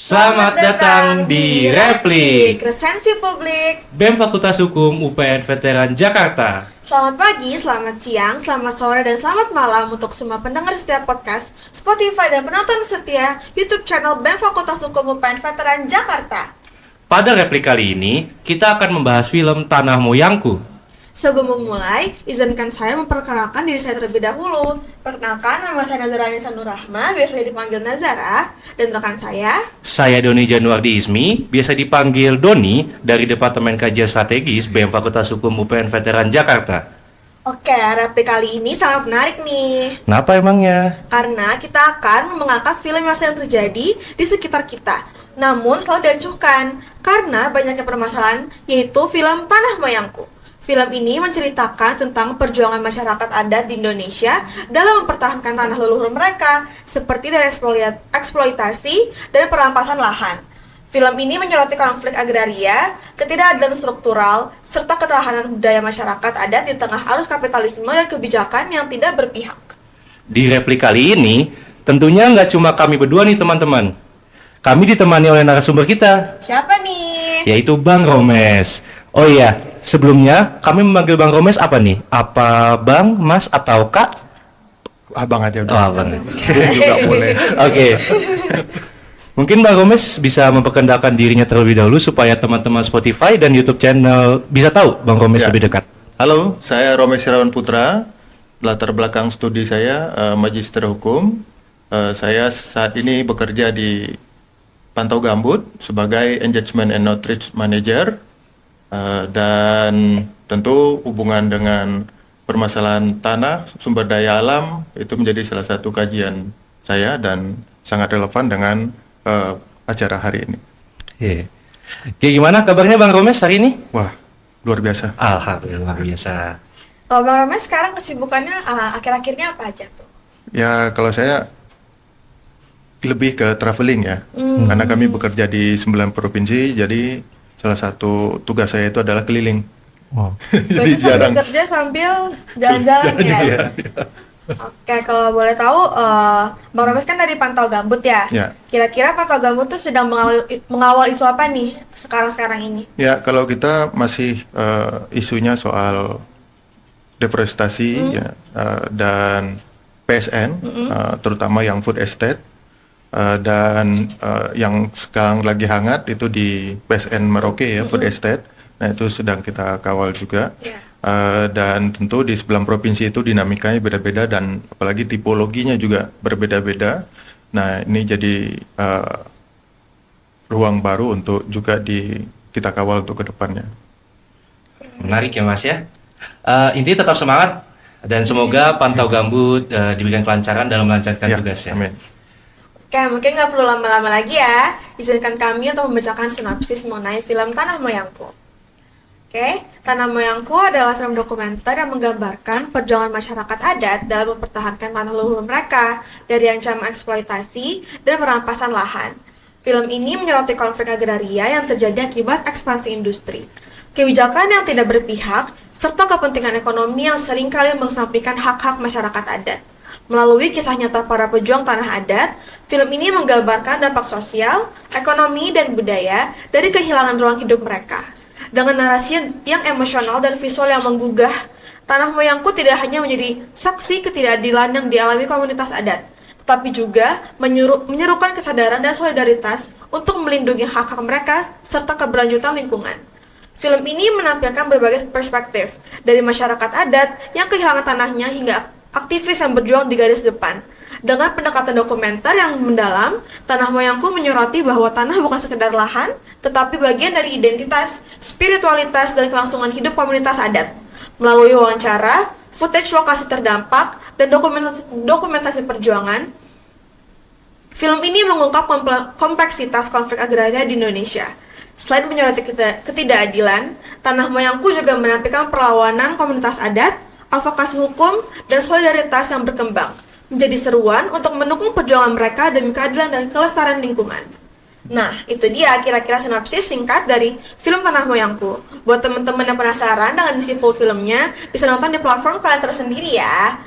Selamat datang di Replik, Resensi Publik. BEM Fakultas Hukum UPN Veteran Jakarta. Selamat pagi, selamat siang, selamat sore, dan selamat malam untuk semua pendengar setiap podcast, Spotify, dan penonton setia YouTube channel BEM Fakultas Hukum UPN Veteran Jakarta. Pada replik kali ini, kita akan membahas film Tanah Moyangku. Sebelum memulai, izinkan saya memperkenalkan diri saya terlebih dahulu. Perkenalkan, nama saya Nazarani Sanurrahma, biasa dipanggil Nazara, dan rekan Saya Doni Januardi Ismi, biasa dipanggil Doni, dari Departemen Kajian Strategis BEM Fakultas Hukum UPN Veteran Jakarta. Oke, replik kali ini sangat menarik nih. Kenapa emangnya? Karena kita akan mengangkat film yang sedang terjadi di sekitar kita, namun selalu diacuhkan karena banyaknya permasalahan, yaitu film Tanah Moyangku. Film ini menceritakan tentang perjuangan masyarakat adat di Indonesia dalam mempertahankan tanah leluhur mereka, seperti dari eksploitasi dan perampasan lahan. Film ini menyoroti konflik agraria, ketidakadilan struktural, serta ketahanan budaya masyarakat adat di tengah arus kapitalisme dan kebijakan yang tidak berpihak. Di replik kali ini, tentunya nggak cuma kami berdua nih teman-teman. Kami ditemani oleh narasumber kita, Siapa nih? yaitu Bang Romes. Oh iya, sebelumnya kami memanggil Bang Romes apa nih? Apa Bang, Mas, atau Kak? Abang aja udah. Oh, Abang. Bung juga boleh. Oke. Mungkin Bang Romes bisa memperkenalkan dirinya terlebih dahulu supaya teman-teman Spotify dan YouTube channel bisa tahu Bang Romes Ya. lebih dekat. Halo, saya Romes Irawan Putra. Latar belakang studi saya Magister Hukum. Saya saat ini bekerja di Pantau Gambut sebagai Engagement and Outreach Manager. Dan tentu hubungan dengan permasalahan tanah, sumber daya alam itu menjadi salah satu kajian saya dan sangat relevan dengan acara hari ini. Oke, gimana kabarnya Bang Romes hari ini? Wah, luar biasa. Alhamdulillah luar biasa. Kalau Bang Romes sekarang kesibukannya akhir-akhirnya apa aja tuh? Ya, kalau saya lebih ke traveling ya, karena kami bekerja di 9 provinsi, jadi salah satu tugas saya itu adalah keliling. Wow. Berarti sambil kerja sambil jalan-jalan ya? Oke, kalau boleh tahu, Bang Romes kan dari Pantau Gambut ya? Ya. Kira-kira Pantau Gambut tuh sedang mengawal isu apa nih sekarang-sekarang ini? Ya, kalau kita masih isunya soal deforestasi ya, dan PSN, terutama yang food estate, dan yang sekarang lagi hangat itu di PSN Merauke ya, food estate. Nah, itu sedang kita kawal juga. Ya. Dan tentu di 9 provinsi itu dinamikanya beda-beda dan apalagi tipologinya juga berbeda-beda. Nah, ini jadi ruang baru untuk juga kita kawal untuk kedepannya. Menarik ya Mas ya. Intinya tetap semangat dan semoga Pantau Gambut diberikan kelancaran dalam melancarkan Ya, tugasnya. amin. Oke, mungkin nggak perlu lama-lama lagi ya. Izinkan kami untuk membacakan sinopsis mengenai film Tanah Moyangku. Oke, Tanah Moyangku adalah film dokumenter yang menggambarkan perjuangan masyarakat adat dalam mempertahankan tanah leluhur mereka dari ancaman eksploitasi dan perampasan lahan. Film ini menyoroti konflik agraria yang terjadi akibat ekspansi industri, kebijakan yang tidak berpihak, serta kepentingan ekonomi yang seringkali mengesampingkan hak-hak masyarakat adat. Melalui kisah nyata para pejuang tanah adat, film ini menggambarkan dampak sosial, ekonomi, dan budaya dari kehilangan ruang hidup mereka. Dengan narasi yang emosional dan visual yang menggugah, Tanah Moyangku tidak hanya menjadi saksi ketidakadilan yang dialami komunitas adat, tetapi juga menyerukan kesadaran dan solidaritas untuk melindungi hak-hak mereka serta keberlanjutan lingkungan. Film ini menampilkan berbagai perspektif, dari masyarakat adat yang kehilangan tanahnya hingga aktivis yang berjuang di garis depan. Dengan pendekatan dokumenter yang mendalam, Tanah Moyangku menyoroti bahwa tanah bukan sekedar lahan, tetapi bagian dari identitas, spiritualitas, dan kelangsungan hidup komunitas adat. Melalui wawancara, footage lokasi terdampak, dan dokumentasi perjuangan, film ini mengungkap kompleksitas konflik agraria di Indonesia. Selain menyoroti ketidakadilan, Tanah Moyangku juga menampilkan perlawanan komunitas adat, advokasi hukum, dan solidaritas yang berkembang, menjadi seruan untuk mendukung perjuangan mereka demi keadilan dan kelestarian lingkungan. Nah, itu dia kira-kira sinopsis singkat dari film Tanah Moyangku. Buat teman-teman yang penasaran dengan isi full filmnya, bisa nonton di platform kalian tersendiri ya.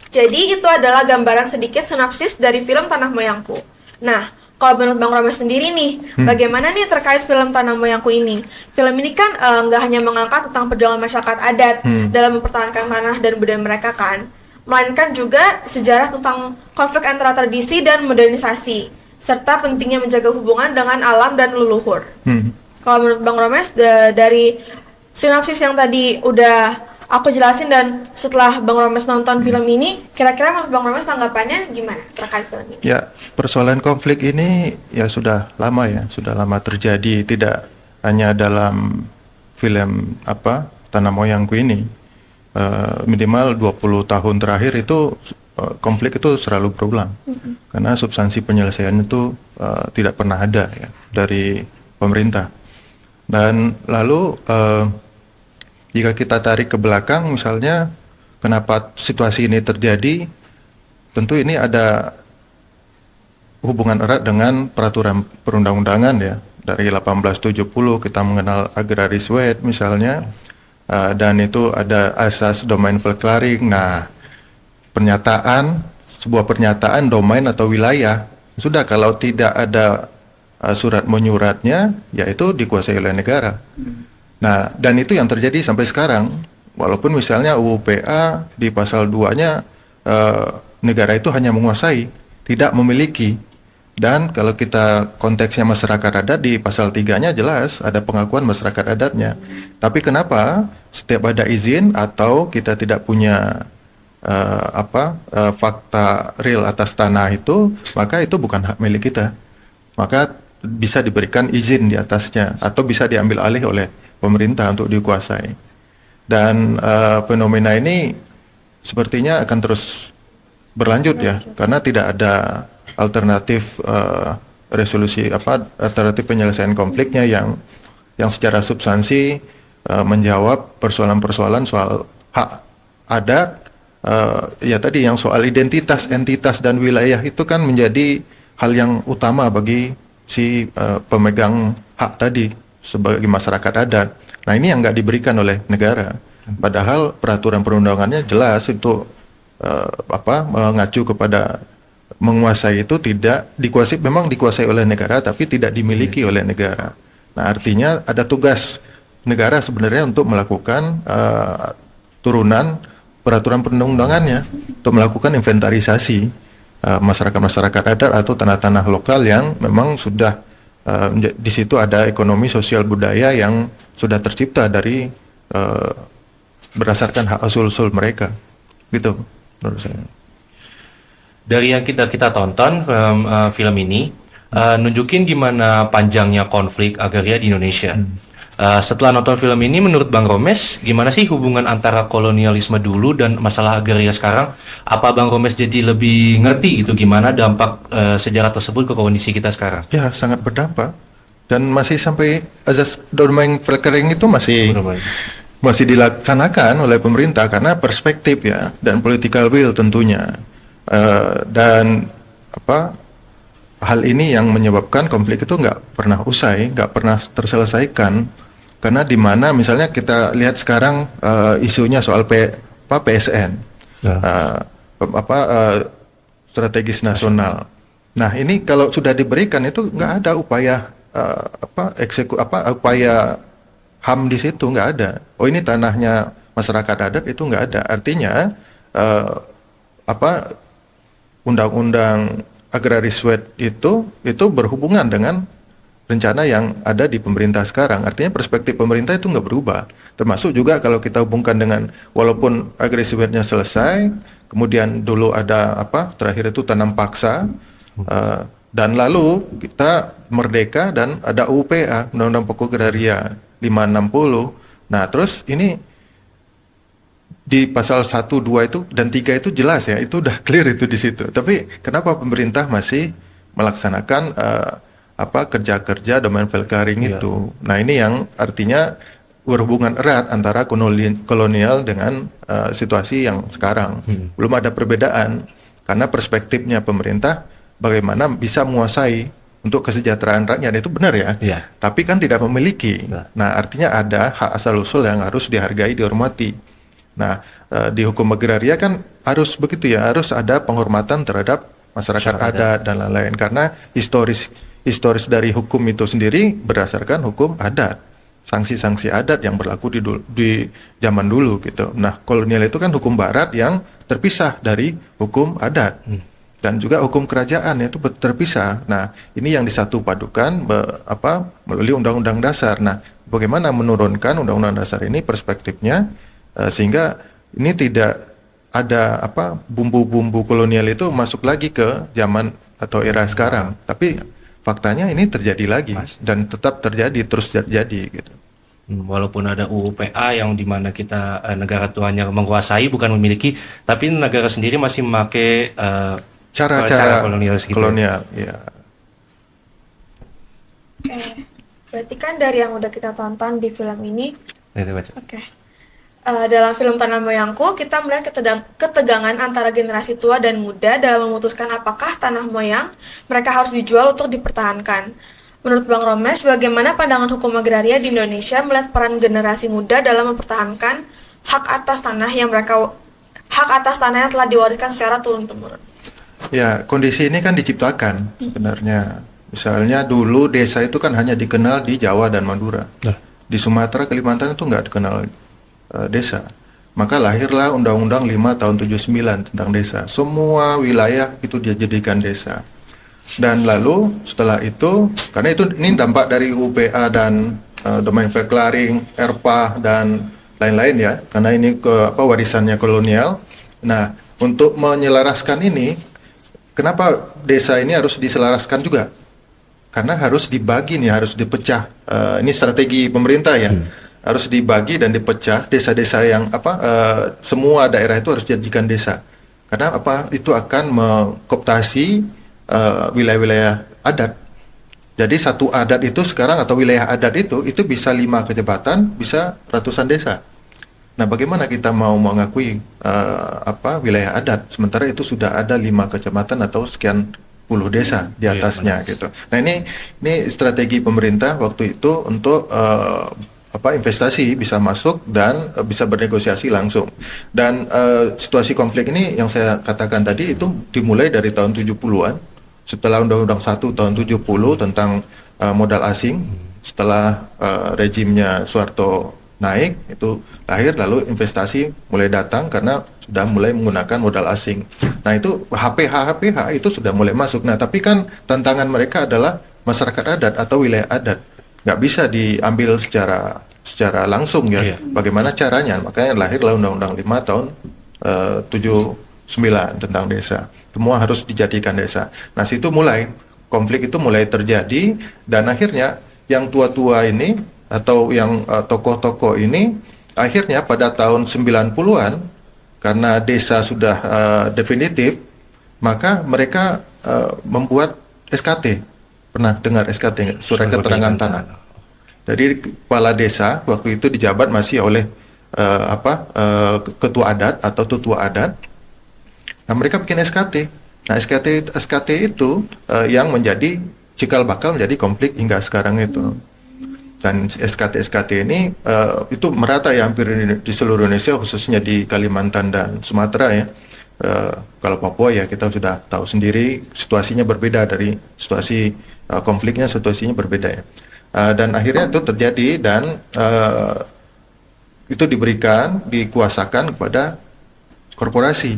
Jadi itu adalah gambaran sedikit sinopsis dari film Tanah Moyangku. Nah, kalau menurut Bang Romes sendiri nih, bagaimana nih terkait film Tanah Moyangku ini? Film ini kan nggak hanya mengangkat tentang perjuangan masyarakat adat dalam mempertahankan tanah dan budaya mereka kan, melainkan juga sejarah tentang konflik antara tradisi dan modernisasi, serta pentingnya menjaga hubungan dengan alam dan leluhur. Kalau menurut Bang Romes, dari sinopsis yang tadi udah aku jelasin dan setelah Bang Romes nonton film ini, kira-kira menurut Bang Romes tanggapannya gimana terkait film ini? Ya, persoalan konflik ini ya sudah lama terjadi, tidak hanya dalam film Tanah Moyangku ini. Minimal 20 tahun terakhir itu konflik itu selalu berulang. Karena substansi penyelesaian itu tidak pernah ada ya dari pemerintah. Dan lalu jika kita tarik ke belakang, misalnya kenapa situasi ini terjadi, tentu ini ada hubungan erat dengan peraturan perundang-undangan ya. Dari 1870 kita mengenal agraris wet misalnya, dan itu ada asas domain verklaring. Nah, sebuah pernyataan domain atau wilayah, sudah kalau tidak ada surat menyuratnya, yaitu dikuasai oleh negara. Nah, dan itu yang terjadi sampai sekarang. Walaupun misalnya UU PA di pasal 2-nya negara itu hanya menguasai, tidak memiliki. Dan kalau kita konteksnya masyarakat adat di pasal 3-nya jelas ada pengakuan masyarakat adatnya. Tapi kenapa setiap ada izin atau kita tidak punya fakta real atas tanah itu, maka itu bukan hak milik kita. Maka bisa diberikan izin di atasnya atau bisa diambil alih oleh pemerintah untuk dikuasai. Dan fenomena ini sepertinya akan terus berlanjut ya, karena tidak ada alternatif alternatif penyelesaian konfliknya yang secara substansi menjawab persoalan-persoalan soal hak adat, ya tadi yang soal identitas, entitas dan wilayah itu kan menjadi hal yang utama bagi si pemegang hak tadi sebagai masyarakat adat. Nah, ini yang nggak diberikan oleh negara. Padahal peraturan perundangannya jelas itu mengacu kepada menguasai itu tidak dikuasai, memang dikuasai oleh negara tapi tidak dimiliki oleh negara. Nah, artinya ada tugas negara sebenarnya untuk melakukan turunan peraturan perundang-undangannya untuk melakukan inventarisasi masyarakat-masyarakat adat atau tanah-tanah lokal yang memang sudah di situ ada ekonomi sosial budaya yang sudah tercipta dari berdasarkan hak asal-usul mereka, gitu menurut saya. Dari yang kita tonton film ini, nunjukin gimana panjangnya konflik agraria di Indonesia. Setelah nonton film ini, menurut Bang Romes, gimana sih hubungan antara kolonialisme dulu dan masalah agraria sekarang? Apa Bang Romes jadi lebih ngerti itu gimana dampak sejarah tersebut ke kondisi kita sekarang? Ya, sangat berdampak. Dan masih sampai azas domain verklaring itu masih dilaksanakan oleh pemerintah karena perspektif ya dan political will tentunya. Dan hal ini yang menyebabkan konflik itu nggak pernah usai, nggak pernah terselesaikan. Karena di mana misalnya kita lihat sekarang isunya soal PSN, strategis nasional. Nah, ini kalau sudah diberikan itu nggak ada upaya upaya HAM di situ, nggak ada. Oh, ini tanahnya masyarakat adat, itu nggak ada. Artinya undang-undang agraris wet itu berhubungan dengan rencana yang ada di pemerintah sekarang. Artinya perspektif pemerintah itu nggak berubah. Termasuk juga kalau kita hubungkan dengan walaupun agraris wetnya selesai, kemudian dulu ada terakhir itu tanam paksa, dan lalu kita merdeka dan ada UPA, Undang-Undang Pokok Agraria 560. Nah, terus ini di pasal 1, 2 itu dan 3 itu jelas ya, itu udah clear itu di situ. Tapi kenapa pemerintah masih melaksanakan kerja-kerja domain verklaring itu? Nah, ini yang artinya berhubungan erat antara kolonial dengan situasi yang sekarang. Belum ada perbedaan karena perspektifnya pemerintah bagaimana bisa menguasai untuk kesejahteraan rakyat, itu benar ya. Tapi kan tidak memiliki. Nah, artinya ada hak asal usul yang harus dihargai, dihormati. Nah, di hukum agraria kan harus begitu ya, harus ada penghormatan terhadap masyarakat adat dan lain-lain, karena historis dari hukum itu sendiri berdasarkan hukum adat, sanksi-sanksi adat yang berlaku di zaman dulu gitu. Nah, kolonial itu kan hukum barat yang terpisah dari hukum adat. Dan juga hukum kerajaan itu terpisah. Nah, ini yang disatu padukan melalui Undang-Undang Dasar. Nah, bagaimana menurunkan Undang-Undang Dasar ini perspektifnya sehingga ini tidak ada bumbu-bumbu kolonial itu masuk lagi ke zaman atau era sekarang. Tapi faktanya ini terjadi lagi dan tetap terjadi, terus terjadi gitu. Walaupun ada UU PA yang dimana kita negara tuanya menguasai bukan memiliki, tapi negara sendiri masih memakai cara kolonial Oke, gitu. berarti kan dari yang udah kita tonton di film ini, Gitu, baca. oke. Dalam film Tanah Moyangku, kita melihat ketegangan antara generasi tua dan muda dalam memutuskan apakah tanah moyang mereka harus dijual untuk dipertahankan. Menurut Bang Romes, bagaimana pandangan hukum agraria di Indonesia melihat peran generasi muda dalam mempertahankan hak atas tanah yang telah diwariskan secara turun-temurun? Ya, kondisi ini kan diciptakan sebenarnya. Misalnya dulu desa itu kan hanya dikenal di Jawa dan Madura. Di Sumatera, Kalimantan itu nggak dikenal desa. Maka lahirlah Undang-Undang 5 tahun 79 tentang desa. Semua wilayah itu dijadikan desa. Dan lalu setelah itu, karena ini dampak dari UPA dan Domain Verklaring, ERPA dan lain-lain ya, karena ini warisannya kolonial. Nah, untuk menyelaraskan ini, kenapa desa ini harus diselaraskan juga? Karena harus dibagi nih, harus dipecah. Ini strategi pemerintah ya. Harus dibagi dan dipecah desa-desa yang semua daerah itu harus dijadikan desa. Karena itu akan mengkooptasi wilayah-wilayah adat. Jadi satu adat itu sekarang atau wilayah adat itu bisa 5 kecamatan, bisa ratusan desa. Nah, bagaimana kita mau mengakui wilayah adat sementara itu sudah ada 5 kecamatan atau sekian puluh desa di atasnya gitu. Nah, ini strategi pemerintah waktu itu untuk investasi bisa masuk dan bisa bernegosiasi langsung. Dan situasi konflik ini yang saya katakan tadi itu dimulai dari tahun 70-an setelah Undang-Undang 1 tahun 70 tentang modal asing. Setelah rejimnya Soeharto naik, itu lahir, lalu investasi mulai datang karena sudah mulai menggunakan modal asing. Nah, itu HPH itu sudah mulai masuk. Nah, tapi kan tantangan mereka adalah masyarakat adat atau wilayah adat. Nggak bisa diambil secara langsung ya. Bagaimana caranya? Makanya lahirlah Undang-Undang 5 tahun 79 tentang desa. Semua harus dijadikan desa. Nah, situ mulai konflik itu mulai terjadi dan akhirnya yang tua-tua ini atau yang tokoh-tokoh ini akhirnya pada tahun 90-an karena desa sudah definitif, maka mereka membuat SKT. Pernah dengar SKT, surat keterangan tanah. Jadi kepala desa waktu itu dijabat masih oleh ketua adat atau tutua adat. Nah, mereka bikin SKT. Nah, SKT itu yang menjadi cikal bakal menjadi konflik hingga sekarang itu. Dan SKT ini itu merata ya hampir di seluruh Indonesia, khususnya di Kalimantan dan Sumatera ya. Kalau Papua ya kita sudah tahu sendiri situasinya berbeda dari situasi konfliknya, situasinya berbeda ya. Dan akhirnya itu terjadi dan itu dikuasakan kepada korporasi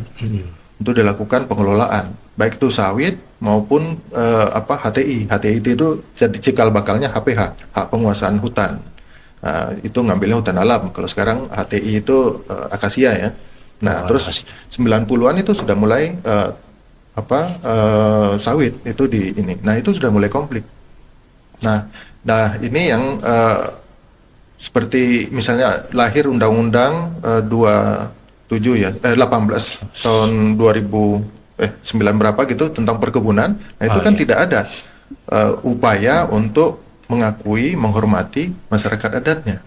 untuk dilakukan pengelolaan, baik itu sawit maupun HTI. HTI itu jadi cikal bakalnya HPH, hak penguasaan hutan. Itu ngambilnya hutan alam. Kalau sekarang HTI itu akasia ya. Nah, terus 90-an itu sudah mulai sawit itu di ini. Nah, itu sudah mulai konflik. Nah ini yang seperti misalnya lahir Undang-Undang 18 tahun 2009 berapa gitu tentang perkebunan. Nah, itu kan tidak ada upaya untuk mengakui, menghormati masyarakat adatnya.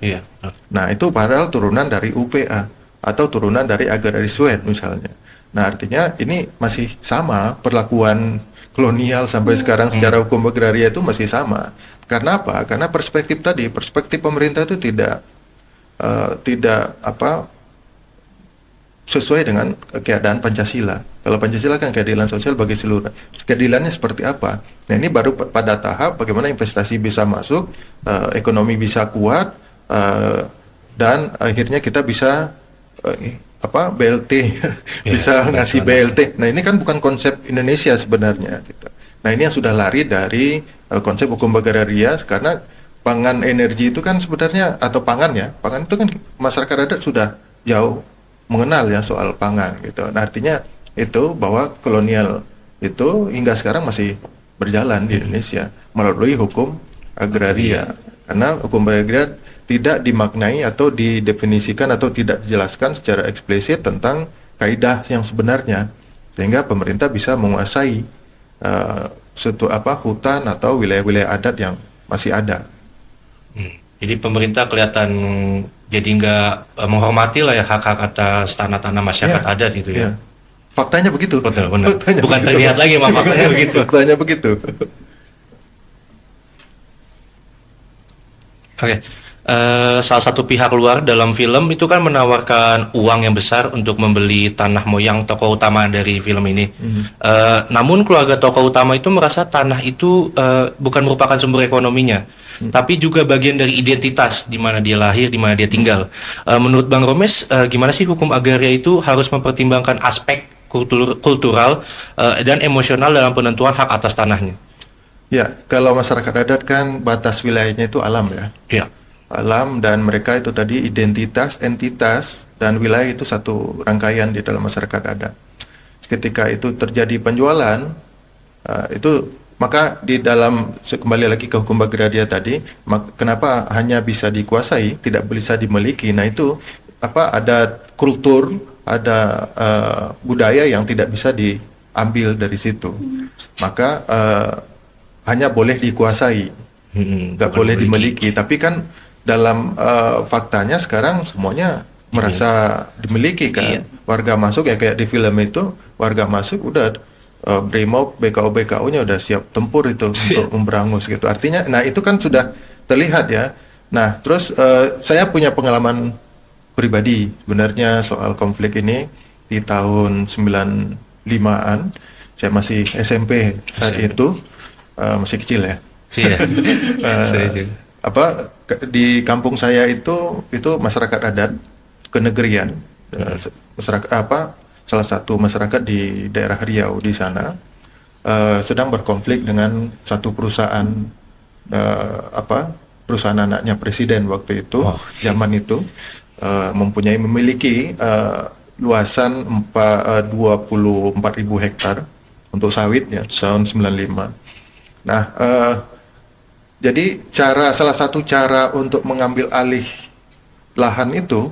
Nah, itu padahal turunan dari UPA atau turunan dari agraria Sued misalnya. Nah, artinya ini masih sama perlakuan kolonial sampai sekarang secara hukum agraria itu masih sama. Karena apa? Karena perspektif pemerintah itu tidak sesuai dengan keadaan Pancasila. Kalau Pancasila kan keadilan sosial bagi seluruh. Keadilannya seperti apa? Nah, ini baru pada tahap bagaimana investasi bisa masuk, ekonomi bisa kuat, dan akhirnya kita bisa BLT bisa ngasih BLT. Nah, ini kan bukan konsep Indonesia sebenarnya gitu. Nah, ini yang sudah lari dari konsep hukum agraria, karena pangan energi itu kan sebenarnya, atau pangan itu kan masyarakat adat sudah jauh mengenal ya soal pangan gitu. Nah, artinya itu bahwa kolonial itu hingga sekarang masih berjalan di Indonesia melalui hukum agraria. Karena hukum agraria tidak dimaknai atau didefinisikan atau tidak dijelaskan secara eksplisit tentang kaidah yang sebenarnya, sehingga pemerintah bisa menguasai hutan atau wilayah-wilayah adat yang masih ada. Jadi pemerintah kelihatan jadi nggak menghormati lah ya hak-hak atas tanah-tanah masyarakat adat gitu ya. Faktanya begitu. Betul, benar. Faktanya Bukan begitu. terlihat lagi, faktanya begitu. Faktanya begitu. Oke. Salah satu pihak luar dalam film itu kan menawarkan uang yang besar untuk membeli tanah moyang tokoh utama dari film ini. Namun keluarga tokoh utama itu merasa tanah itu bukan merupakan sumber ekonominya, tapi juga bagian dari identitas di mana dia lahir, di mana dia tinggal. Menurut Bang Romes, gimana sih hukum agraria itu harus mempertimbangkan aspek kultural dan emosional dalam penentuan hak atas tanahnya? Ya, kalau masyarakat adat kan batas wilayahnya itu alam ya. Iya. Alam, dan mereka itu tadi identitas, entitas, dan wilayah itu satu rangkaian di dalam masyarakat adat. Ketika itu terjadi penjualan, itu maka di dalam, kembali lagi ke hukum agraria tadi, kenapa hanya bisa dikuasai, tidak bisa dimiliki? Nah, itu ada kultur, ada budaya yang tidak bisa diambil dari situ. Maka hanya boleh dikuasai, nggak boleh dimiliki. Tapi kan dalam faktanya sekarang semuanya merasa dimiliki kan. Iya. Warga masuk ya kayak di film itu, warga masuk udah Brimob, BKO-nya udah siap tempur itu untuk memberangus gitu. Artinya, nah itu kan sudah terlihat ya. Nah, terus saya punya pengalaman pribadi sebenarnya soal konflik ini di tahun 95-an. Saya masih SMP saat itu, masih kecil ya. Iya. Di kampung saya itu masyarakat adat kenegerian, masyarakat salah satu masyarakat di daerah Riau di sana sedang berkonflik dengan satu perusahaan perusahaan anaknya presiden waktu itu. Zaman itu memiliki luasan 24.000 hektar untuk sawit ya tahun 95. Nah, jadi salah satu cara untuk mengambil alih lahan itu,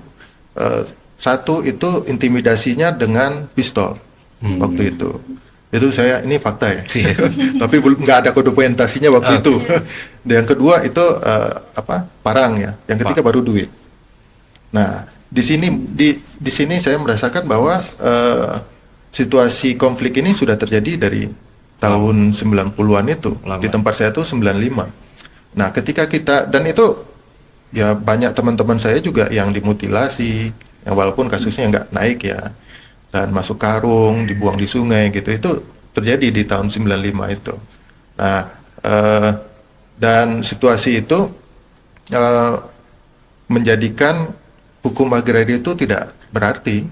satu itu intimidasinya dengan pistol waktu itu. Itu ini fakta ya. Tapi nggak ada dokumentasinya waktu itu. Dan yang kedua itu parang ya. Yang ketiga baru duit. Nah, di sini saya merasakan bahwa situasi konflik ini sudah terjadi dari tahun 90-an itu. Di tempat saya itu 95. Nah, ketika dan itu ya banyak teman-teman saya juga yang dimutilasi, yang walaupun kasusnya nggak naik ya, dan masuk karung, dibuang di sungai gitu, itu terjadi di tahun 95 itu. Nah, dan situasi itu menjadikan hukum agraria itu tidak berarti,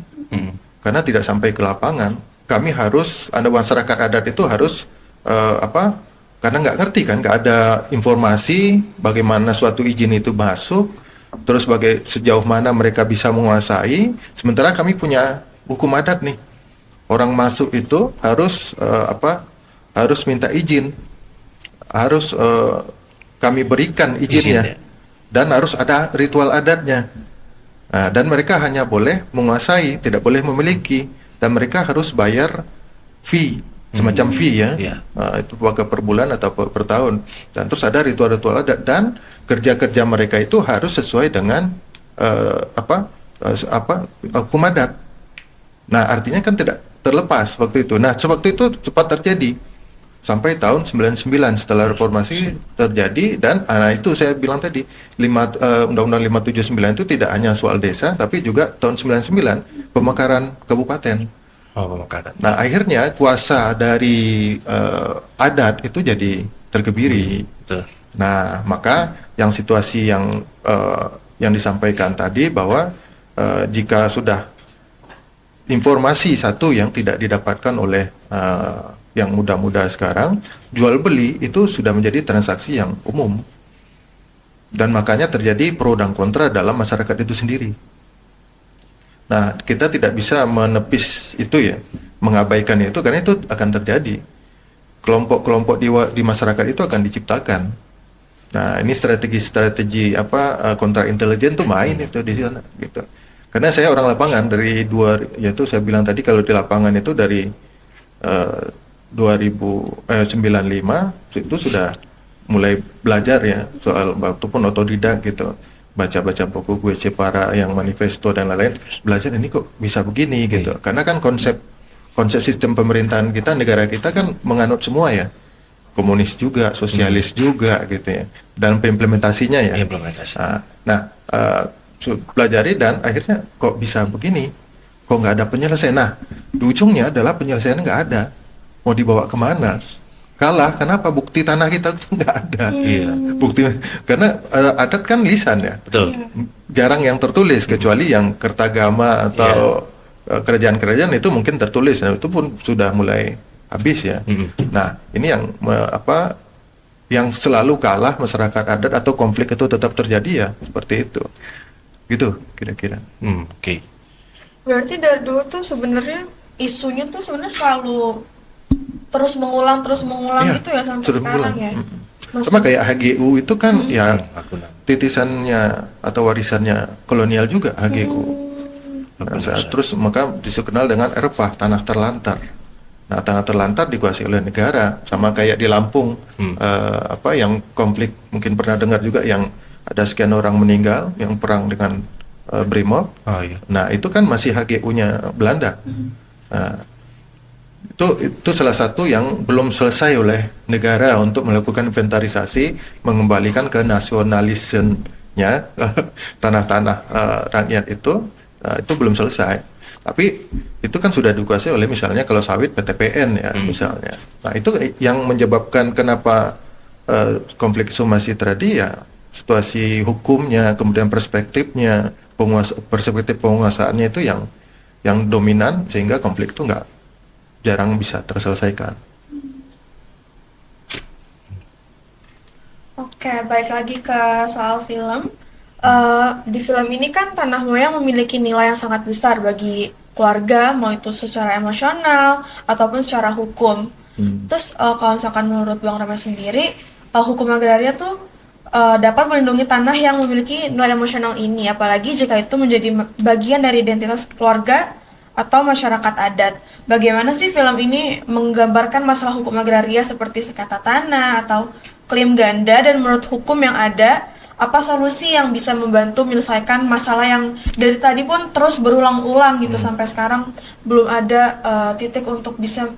karena tidak sampai ke lapangan. Kami masyarakat adat itu harus karena nggak ngerti kan, nggak ada informasi bagaimana suatu izin itu masuk, terus sejauh mana mereka bisa menguasai. Sementara kami punya hukum adat nih, orang masuk itu harus harus minta izin, harus kami berikan izinnya, dan harus ada ritual adatnya. Nah, dan mereka hanya boleh menguasai, tidak boleh memiliki, dan mereka harus bayar fee. Semacam fee ya, itu apakah per bulan atau per tahun. Dan terus ada ritual-ritual adat, dan kerja-kerja mereka itu harus sesuai dengan hukum adat. Nah, artinya kan tidak terlepas waktu itu. Nah, sewaktu itu cepat terjadi sampai tahun 99 setelah reformasi terjadi. Dan itu saya bilang tadi Undang-Undang 579 itu tidak hanya soal desa tapi juga tahun 99 pemekaran kabupaten. Oh, pemekaran. Nah, akhirnya kuasa dari adat itu jadi terkebiri. Betul. Nah, maka yang situasi yang disampaikan tadi bahwa jika sudah informasi satu yang tidak didapatkan oleh yang muda-muda sekarang, jual beli itu sudah menjadi transaksi yang umum. Dan makanya terjadi pro dan kontra dalam masyarakat itu sendiri. Nah, kita tidak bisa menepis itu ya, mengabaikan itu, karena itu akan terjadi. Kelompok-kelompok di masyarakat itu akan diciptakan. Nah, ini strategi kontra intelijen tuh main itu di sana gitu. Karena saya orang lapangan yaitu saya bilang tadi kalau di lapangan itu dari 95 itu sudah mulai belajar ya soal ataupun otodidak gitu. Baca-baca buku gue Cepara yang manifesto dan lain-lain, belajar ini kok bisa begini gitu. Karena kan konsep sistem pemerintahan kita, negara kita kan menganut semua ya. Komunis juga, sosialis juga gitu ya. Dan implementasinya ya. Implementasi. Pelajari dan akhirnya kok bisa begini, kok nggak ada penyelesaian. Nah, di ujungnya adalah penyelesaian nggak ada. Mau dibawa kemana? Kalah. Kenapa? Bukti tanah kita itu nggak ada. Iya. Bukti karena adat kan lisan ya. Betul. Jarang yang tertulis kecuali yang Kertagama atau kerajaan-kerajaan itu mungkin tertulis. Nah, itu pun sudah mulai habis ya. Nah, ini yang yang selalu kalah masyarakat adat atau konflik itu tetap terjadi ya seperti itu. Gitu kira-kira. Oke. Berarti dari dulu tuh sebenarnya isunya tuh sebenarnya selalu terus mengulang Iya, gitu ya sampai terus sekarang mengulang. ya. Sama kayak HGU itu kan ya Aku titisannya atau warisannya kolonial juga HGU. Nah, terus maka dikenal dengan ERPA, tanah terlantar. Nah, tanah terlantar dikuasai oleh negara, sama kayak di Lampung yang konflik mungkin pernah dengar juga yang ada sekian orang meninggal yang perang dengan Brimob. Oh, iya. Nah, itu kan masih HGU-nya Belanda. Nah, itu salah satu yang belum selesai oleh negara untuk melakukan inventarisasi, mengembalikan ke nasionalismenya tanah-tanah rakyat itu belum selesai. Tapi itu kan sudah dikuasai oleh misalnya kalau sawit PTPN ya misalnya. Nah, itu yang menyebabkan kenapa konflik itu masih terjadi ya, situasi hukumnya, kemudian perspektif penguasaannya itu yang dominan sehingga konflik itu jarang bisa terselesaikan. Oke, balik lagi ke soal film. Di film ini kan Tanah Moyang memiliki nilai yang sangat besar bagi keluarga, mau itu secara emosional ataupun secara hukum. Terus kalau misalkan menurut Bang Rama sendiri, hukum agraria tuh dapat melindungi tanah yang memiliki nilai emosional ini, apalagi jika itu menjadi bagian dari identitas keluarga atau masyarakat adat. Bagaimana sih film ini menggambarkan masalah hukum agraria seperti sekata tanah atau klaim ganda, dan menurut hukum yang ada, apa solusi yang bisa membantu menyelesaikan masalah yang dari tadi pun terus berulang-ulang gitu sampai sekarang belum ada titik untuk bisa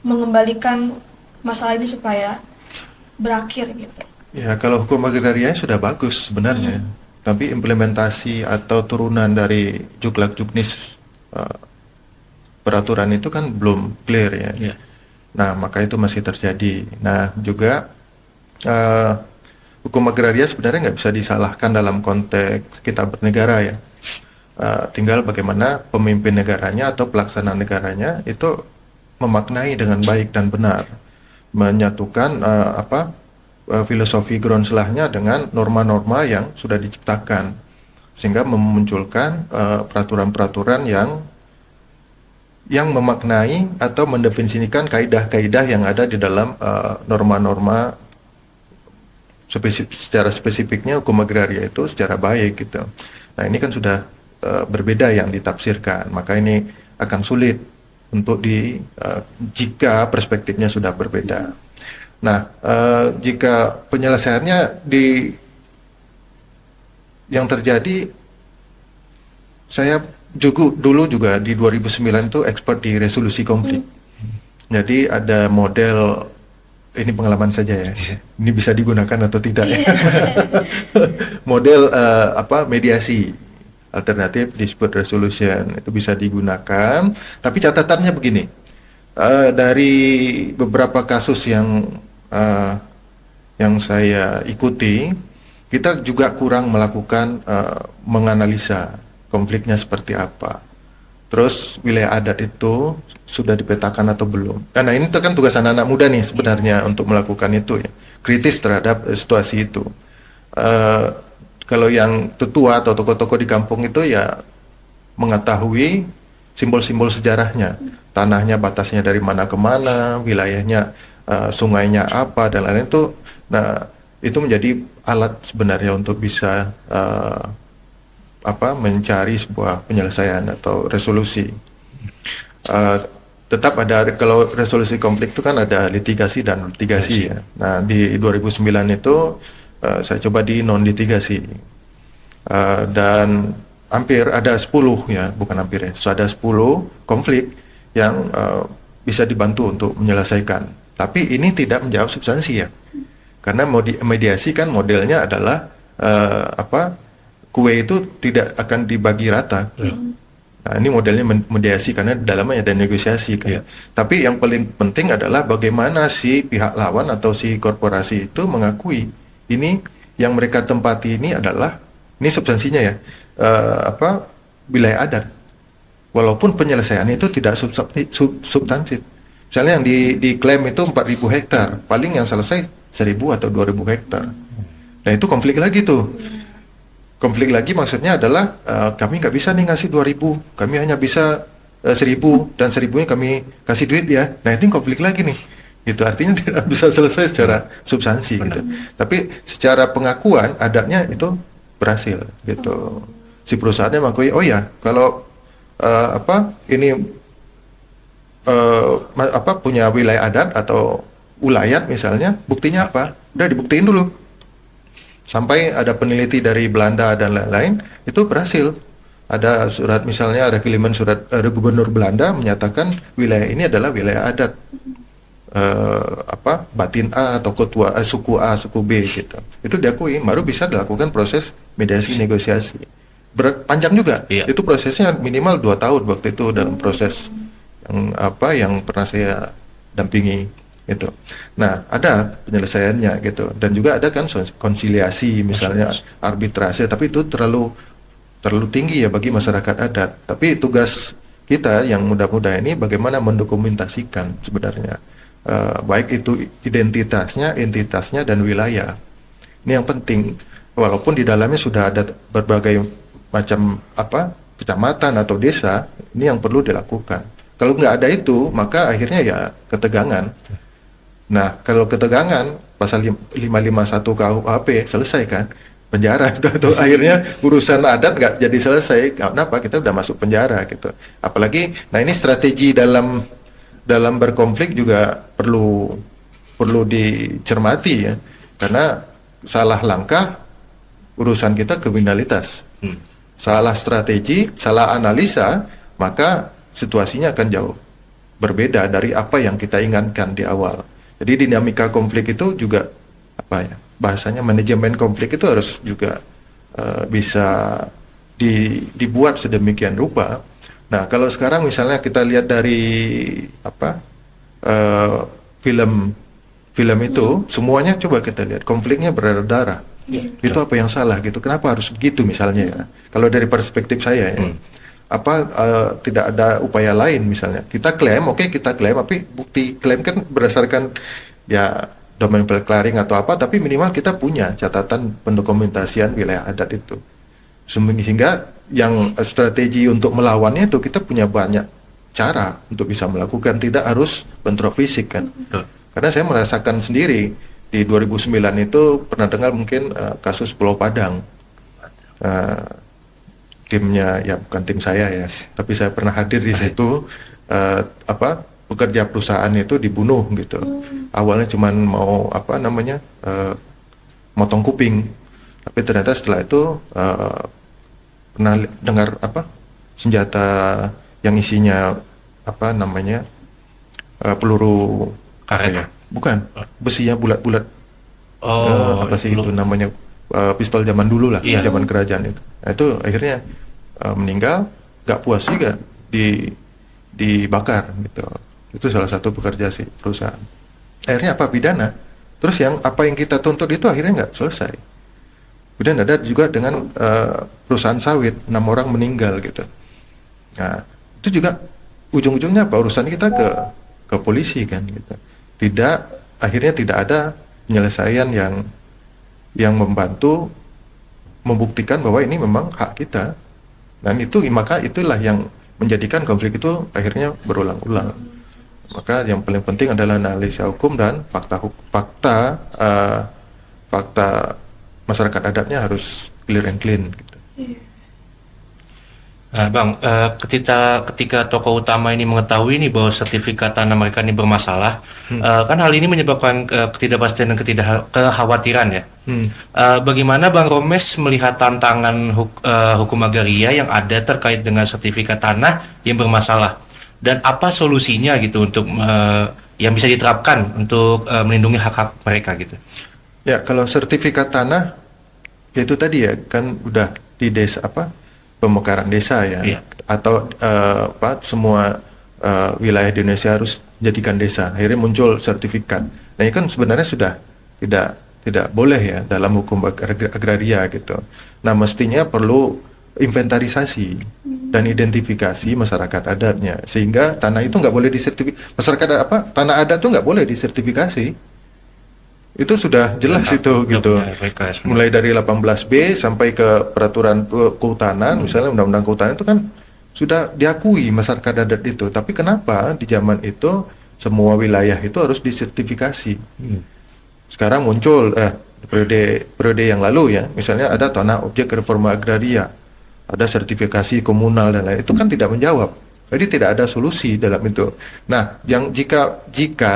mengembalikan masalah ini supaya berakhir gitu. Ya, kalau hukum agraria sudah bagus sebenarnya, tapi implementasi atau turunan dari juklak-juknis peraturan itu kan belum clear ya. Yeah. Nah, maka itu masih terjadi. Nah, juga hukum agraria sebenarnya nggak bisa disalahkan dalam konteks kita bernegara ya. Tinggal bagaimana pemimpin negaranya atau pelaksana negaranya itu memaknai dengan baik dan benar, menyatukan filosofi Groundslahnya dengan norma-norma yang sudah diciptakan, sehingga memunculkan peraturan-peraturan yang memaknai atau mendefinisikan kaidah-kaidah yang ada di dalam norma-norma secara spesifiknya hukum agraria itu secara baik gitu. Nah, ini kan sudah berbeda yang ditafsirkan, maka ini akan sulit untuk jika perspektifnya sudah berbeda. Nah, jika penyelesaiannya yang terjadi, saya dulu juga di 2009 itu expert di resolusi konflik. Jadi ada model ini pengalaman saja ya. Ini bisa digunakan atau tidak ya. Model mediasi alternatif dispute resolution itu bisa digunakan. Tapi catatannya begini, dari beberapa kasus yang saya ikuti, kita juga kurang melakukan menganalisa konfliknya seperti apa. Terus wilayah adat itu sudah dipetakan atau belum? Karena ini kan tugas anak-anak muda nih sebenarnya untuk melakukan itu ya, kritis terhadap situasi itu. Kalau yang tetua atau tokoh-tokoh di kampung itu ya mengetahui simbol-simbol sejarahnya, tanahnya batasnya dari mana ke mana, wilayahnya, sungainya apa dan lain-lain itu. Nah, itu menjadi alat sebenarnya untuk bisa mencari sebuah penyelesaian atau resolusi. Tetap ada, kalau resolusi konflik itu kan ada litigasi dan litigasi ya. Nah, di 2009 itu saya coba di non litigasi, dan hampir ada 10 ya, bukan hampir ya, ada 10 konflik yang bisa dibantu untuk menyelesaikan. Tapi ini tidak menjawab substansi ya, karena mediasi kan modelnya adalah kue itu tidak akan dibagi rata. Nah, ini modelnya mediasi karena di dalamnya ada negosiasi kan. Tapi yang paling penting adalah bagaimana si pihak lawan atau si korporasi itu mengakui ini yang mereka tempati ini adalah, ini substansinya ya, wilayah adat. Walaupun penyelesaian itu tidak substansif. Misalnya yang diklaim itu 4.000 hektar, paling yang selesai 1.000 atau 2.000 hektar. Nah, itu konflik lagi tuh. Konflik lagi maksudnya adalah kami nggak bisa nih ngasih 2.000, kami hanya bisa 1.000 dan 1.000-nya kami kasih duit ya. Nah, itu konflik lagi nih. Itu artinya tidak bisa selesai secara substansi gitu. Tapi secara pengakuan adatnya itu berhasil gitu. Si perusahaannya mengakui, oh ya kalau punya wilayah adat atau ulayat misalnya, buktinya apa? Udah dibuktiin dulu. Sampai ada peneliti dari Belanda dan lain-lain, itu berhasil. Ada surat, misalnya ada kiriman surat gubernur Belanda menyatakan wilayah ini adalah wilayah adat, batin A atau ketua suku A, suku B gitu. Itu diakui, baru bisa dilakukan proses mediasi negosiasi. Panjang juga. Itu prosesnya minimal 2 tahun waktu itu dalam proses yang pernah saya dampingi gitu. Nah, ada penyelesaiannya gitu, dan juga ada kan konsiliasi misalnya arbitrase, tapi itu terlalu tinggi ya bagi masyarakat adat. Tapi tugas kita yang muda-muda ini bagaimana mendokumentasikan sebenarnya baik itu identitasnya, entitasnya dan wilayah. Ini yang penting. Walaupun di dalamnya sudah ada berbagai macam kecamatan atau desa, ini yang perlu dilakukan. Kalau nggak ada itu, maka akhirnya ya ketegangan. Nah, kalau ketegangan, pasal 551 KUHP selesai kan, penjara. Atau akhirnya urusan adat nggak jadi selesai. Kenapa? Kita udah masuk penjara gitu. Apalagi, nah ini strategi dalam berkonflik juga perlu dicermati ya, karena salah langkah urusan kita kriminalitas. Salah strategi, salah analisa, maka situasinya akan jauh berbeda dari apa yang kita inginkan di awal. Jadi dinamika konflik itu juga bahasanya manajemen konflik itu harus juga bisa dibuat sedemikian rupa. Nah, kalau sekarang misalnya kita lihat dari film itu, semuanya coba kita lihat konfliknya berdarah-darah. Itu apa yang salah gitu? Kenapa harus begitu misalnya ya? Kalau dari perspektif saya ya. Tidak ada upaya lain misalnya. Kita klaim, kita klaim, tapi bukti klaim kan berdasarkan ya domain declaring atau apa, tapi minimal kita punya catatan pendokumentasian wilayah adat itu. Sehingga yang strategi untuk melawannya itu kita punya banyak cara untuk bisa melakukan, tidak harus bentrok fisik kan. Karena saya merasakan sendiri di 2009 itu pernah dengar mungkin kasus Pulau Padang. Timnya ya bukan tim saya ya, tapi saya pernah hadir di situ. Pekerja perusahaan itu dibunuh gitu. Awalnya cuman mau motong kuping, tapi ternyata setelah itu pernah dengar senjata yang isinya peluru karet ya, Bukan, besinya bulat-bulat. Oh, Apa sih itu namanya, pistol zaman dulu lah, Iya. zaman kerajaan itu. Nah, itu akhirnya meninggal, gak puas juga dibakar gitu. Itu salah satu pekerja sih perusahaan. Akhirnya apa, pidana. Terus apa yang kita tuntut itu akhirnya nggak selesai. Kemudian ada juga dengan perusahaan sawit, 6 orang meninggal gitu. Nah, itu juga ujung-ujungnya apa, urusan kita ke polisi kan gitu. Akhirnya tidak ada penyelesaian yang membantu membuktikan bahwa ini memang hak kita. Dan maka itulah yang menjadikan konflik itu akhirnya berulang-ulang. Maka yang paling penting adalah analisa hukum dan fakta masyarakat adatnya harus clear and clean gitu. Nah, Bang, ketika tokoh utama ini mengetahui nih bahwa sertifikat tanah mereka ini bermasalah, kan hal ini menyebabkan ketidakpastian dan kekhawatiran ya. Bagaimana Bang Romes melihat tantangan hukum agraria yang ada terkait dengan sertifikat tanah yang bermasalah, dan apa solusinya gitu untuk yang bisa diterapkan untuk melindungi hak-hak mereka gitu? Ya, kalau sertifikat tanah itu tadi ya kan udah di desa pemekaran desa ya, Iya. atau semua wilayah di Indonesia harus jadikan desa. Akhirnya muncul sertifikat. Nah, ini kan sebenarnya sudah tidak boleh ya dalam hukum agraria gitu. Nah, mestinya perlu inventarisasi dan identifikasi masyarakat adatnya, sehingga tanah itu nggak boleh disertifikasi. Tanah adat itu nggak boleh disertifikasi. Itu sudah jelas itu gitu. Mulai dari 18B sampai ke peraturan kehutanan, misalnya undang-undang kehutanan itu kan sudah diakui masyarakat adat itu. Tapi kenapa di zaman itu semua wilayah itu harus disertifikasi? Sekarang muncul periode yang lalu ya, misalnya ada tanah objek reforma agraria, ada sertifikasi komunal dan lain. Itu kan tidak menjawab. Jadi tidak ada solusi dalam itu. Nah, yang jika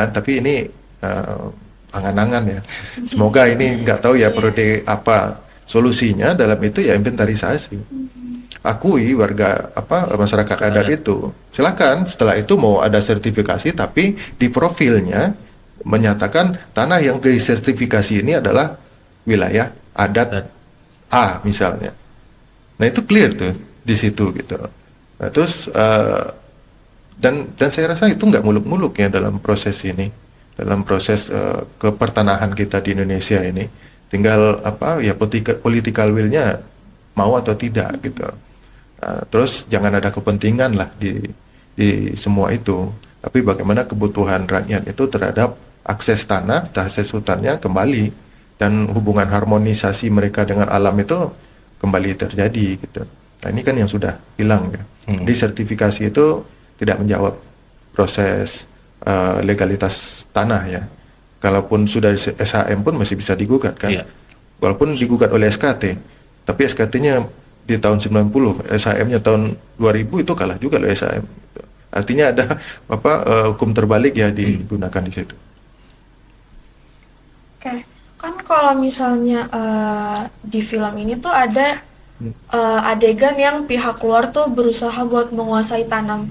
tapi ini angan-angan ya. Semoga ini nggak tahu ya periode apa solusinya dalam itu ya inventarisasi. Akui warga masyarakat adat itu. Silakan setelah itu mau ada sertifikasi tapi di profilnya menyatakan tanah yang disertifikasi ini adalah wilayah adat A misalnya. Nah, itu clear tuh di situ gitu. Nah, terus dan saya rasa itu nggak muluk-muluk ya dalam proses ini. Dalam proses kepertanahan kita di Indonesia ini, tinggal political will-nya mau atau tidak gitu. Terus jangan ada kepentingan lah di semua itu, tapi bagaimana kebutuhan rakyat itu terhadap akses tanah, akses hutannya kembali, dan hubungan harmonisasi mereka dengan alam itu kembali terjadi gitu. Nah, ini kan yang sudah hilang ya. Jadi sertifikasi itu tidak menjawab proses legalitas tanah ya. Kalaupun sudah SHM pun masih bisa digugat kan. Iya. Walaupun digugat oleh SKT, tapi SKT-nya di tahun 90, SHM-nya tahun 2000 itu kalah juga loh SHM. Gitu. Artinya ada hukum terbalik ya digunakan di situ. Oke, kan kalau misalnya di film ini tuh ada adegan yang pihak luar tuh berusaha buat menguasai tanah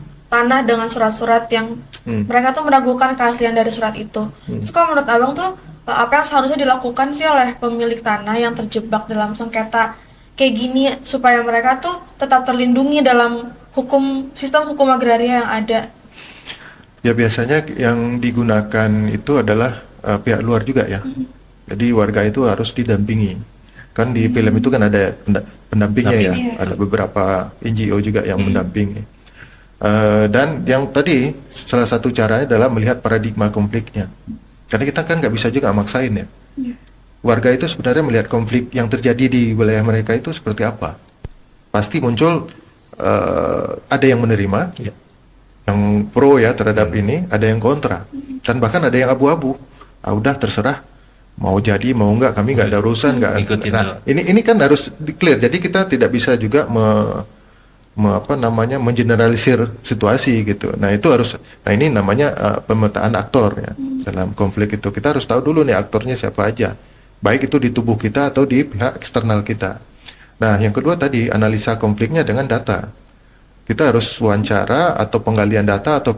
dengan surat-surat yang mereka tuh meragukan keaslian dari surat itu. Terus kalau menurut Abang tuh apa yang seharusnya dilakukan sih oleh pemilik tanah yang terjebak dalam sengketa kayak gini supaya mereka tuh tetap terlindungi dalam sistem hukum agraria yang ada? Ya, biasanya yang digunakan itu adalah pihak luar juga ya. Jadi warga itu harus didampingi. Kan di film itu kan ada pendampingnya ya. Ada beberapa NGO juga yang mendampingi. Dan yang tadi salah satu caranya adalah melihat paradigma konfliknya. Karena kita kan nggak bisa juga maksain ya. Warga itu sebenarnya melihat konflik yang terjadi di wilayah mereka itu seperti apa. Pasti muncul ada yang menerima, yang pro ya terhadap ini, ada yang kontra, dan bahkan ada yang abu-abu. Udah terserah, mau jadi mau nggak, kami nggak ada urusan nggak. Nah, ini kan harus clear. Jadi kita tidak bisa juga mengeneralisir situasi gitu. Nah, itu harus. Nah, ini namanya pemetaan aktor ya dalam konflik itu. Kita harus tahu dulu nih aktornya siapa aja, baik itu di tubuh kita atau di pihak eksternal kita. Nah, yang kedua tadi analisa konfliknya dengan data. Kita harus wawancara atau penggalian data atau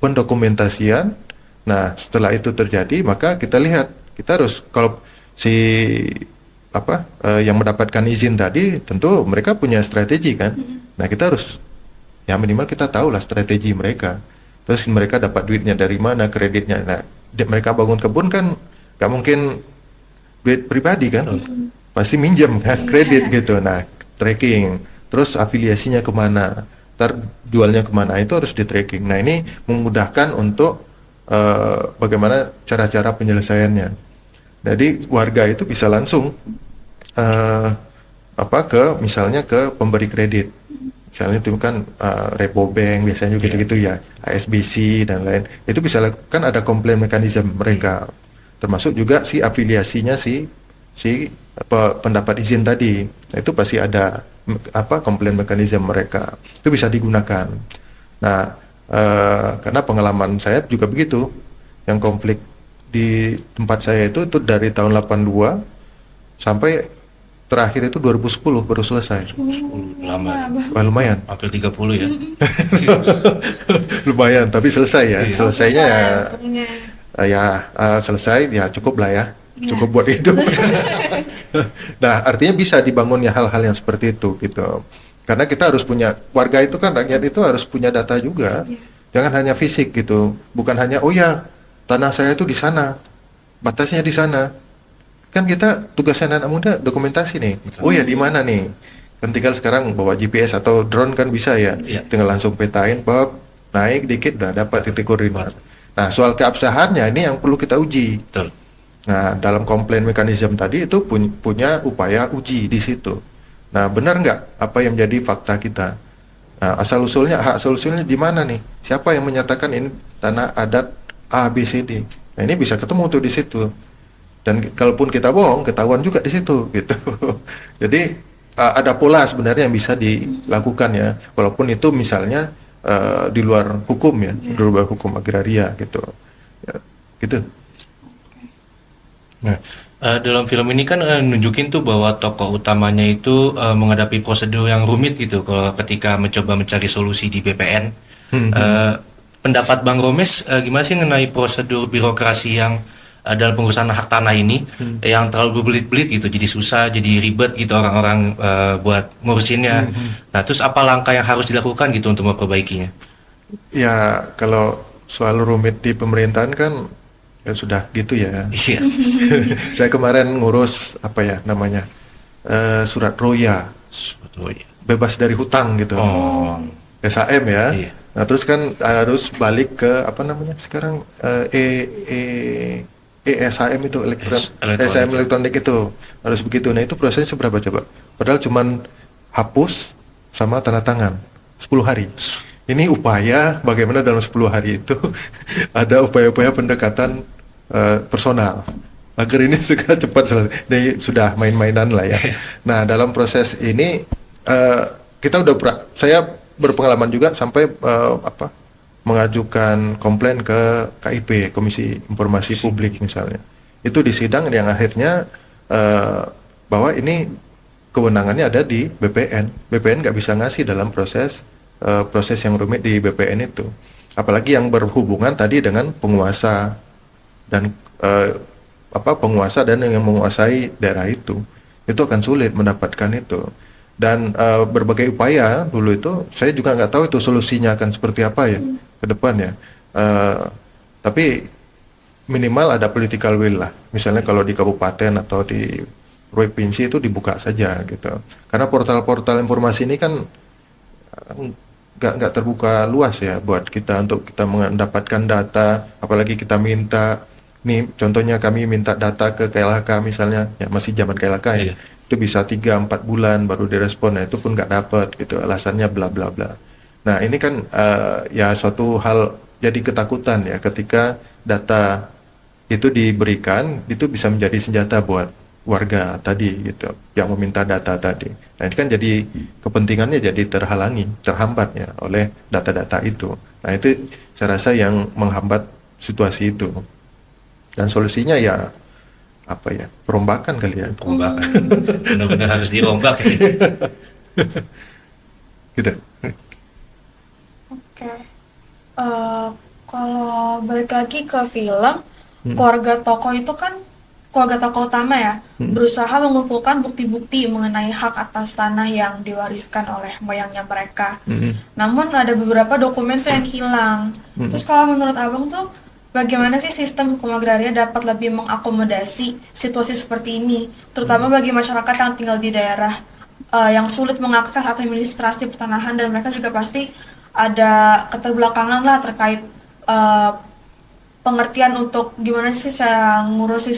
pendokumentasian Nah, setelah itu terjadi, maka kita lihat, kita harus kalau si yang mendapatkan izin tadi, tentu mereka punya strategi kan. Nah, kita harus ya minimal kita tahu lah strategi mereka. Terus mereka dapat duitnya dari mana, kreditnya. Nah, mereka bangun kebun kan nggak mungkin duit pribadi kan, pasti minjem kan, kredit gitu. Nah, tracking, terus afiliasinya kemana, ntar jualnya kemana, itu harus di tracking. Nah, ini memudahkan untuk bagaimana cara-cara penyelesaiannya. Jadi warga itu bisa langsung misalnya ke pemberi kredit. Misalnya itu kan Rabobank biasanya juga gitu ya, HSBC dan lain. Itu bisa kan ada komplain mekanisme mereka. Termasuk juga si afiliasinya si pendapat izin tadi. Nah, itu pasti ada komplain mekanisme mereka. Itu bisa digunakan. Nah, karena pengalaman saya juga begitu. Yang konflik di tempat saya itu dari tahun 82 sampai terakhir itu 2010 baru selesai. Lama. Wah, lumayan. Hampir 30 ya. Lumayan, tapi selesai ya. Iya. Selesainya Untungnya. selesai ya, cukup lah ya. Cukup buat hidup. Nah, artinya bisa dibangun ya hal-hal yang seperti itu gitu. Karena kita harus punya, warga itu kan, rakyat itu harus punya data juga. Jangan hanya fisik gitu. Bukan hanya oh ya, tanah saya itu di sana. Batasnya di sana. Kan kita tugasnya anak muda dokumentasi nih. Betul. Oh ya, di mana nih? Kan tinggal sekarang bawa GPS atau drone kan bisa ya. Iya. Tinggal langsung petain, pop, naik dikit udah dapat titik koordinat. Nah, soal keabsahannya ini yang perlu kita uji. Betul. Nah, dalam komplain mekanisme tadi itu punya upaya uji di situ. Nah, benar nggak apa yang menjadi fakta kita? Nah, hak asal usulnya di mana nih? Siapa yang menyatakan ini tanah adat A, B, C, D? Nah, ini bisa ketemu tuh di situ. Dan kalaupun kita bohong, ketahuan juga di situ, gitu. Jadi ada pola sebenarnya yang bisa dilakukan ya, walaupun itu misalnya di luar hukum ya, di luar hukum agraria gitu. Ya, gitu. Nah, dalam film ini kan nunjukin tuh bahwa tokoh utamanya itu menghadapi prosedur yang rumit gitu kalau ketika mencoba mencari solusi di BPN. Pendapat Bang Romes gimana sih mengenai prosedur birokrasi yang dalam pengurusan hak tanah ini yang terlalu berbelit-belit gitu, jadi susah, jadi ribet gitu orang-orang buat ngurusinnya. Nah, terus apa langkah yang harus dilakukan gitu untuk memperbaikinya? Ya, kalau soal rumit di pemerintahan kan ya sudah gitu ya. Iya. Saya kemarin ngurus apa ya namanya surat roya, Betul. bebas dari hutang gitu, Oh. SHM ya. Iya. Nah, terus kan harus balik ke apa namanya sekarang ESHM itu Elektronik. SHM elektronik itu harus begitu. Nah, itu prosesnya seberapa coba? Padahal cuman hapus sama tanda tangan 10 hari. Ini upaya bagaimana dalam 10 hari itu ada upaya-upaya pendekatan personal agar ini segera cepat selesai. Ini sudah main-mainan lah ya. Nah, dalam proses ini kita saya berpengalaman juga sampai mengajukan komplain ke KIP, Komisi Informasi Publik misalnya. Itu di sidang yang akhirnya bahwa ini kewenangannya ada di BPN. BPN nggak bisa ngasih dalam proses yang rumit di BPN itu. Apalagi yang berhubungan tadi dengan penguasa dan penguasa dan yang menguasai daerah itu akan sulit mendapatkan itu. Dan berbagai upaya dulu itu saya juga nggak tahu itu solusinya akan seperti apa ya ke depan ya. Tapi minimal ada political will lah. Misalnya kalau di kabupaten atau di provinsi itu dibuka saja gitu. Karena portal-portal informasi ini kan nggak terbuka luas ya buat kita untuk kita mendapatkan data. Apalagi kita minta nih, contohnya kami minta data ke KLHK misalnya, ya masih zaman KLHK ya. Iya. Itu bisa 3-4 bulan baru direspon, nah itu pun nggak dapat gitu, alasannya bla bla bla. Nah ini kan ya suatu hal jadi ketakutan ya ketika data itu diberikan, itu bisa menjadi senjata buat warga tadi gitu yang meminta data tadi. Nah ini kan jadi kepentingannya jadi terhambat ya oleh data-data itu. Nah itu saya rasa yang menghambat situasi itu. Dan solusinya ya apa ya, perombakan kali ya. Perombakan. Benar-benar harus dirombak. Gitu. Oke. Kalau balik lagi ke film, keluarga tokoh itu kan keluarga tokoh utama ya, berusaha mengumpulkan bukti-bukti mengenai hak atas tanah yang diwariskan oleh moyangnya mereka. Namun ada beberapa dokumen tuh yang hilang. Terus kalau menurut Abang tuh bagaimana sih sistem hukum agraria dapat lebih mengakomodasi situasi seperti ini, terutama bagi masyarakat yang tinggal di daerah yang sulit mengakses administrasi pertanahan dan mereka juga pasti ada keterbelakangan lah terkait eh, pengertian untuk gimana sih cara ngurus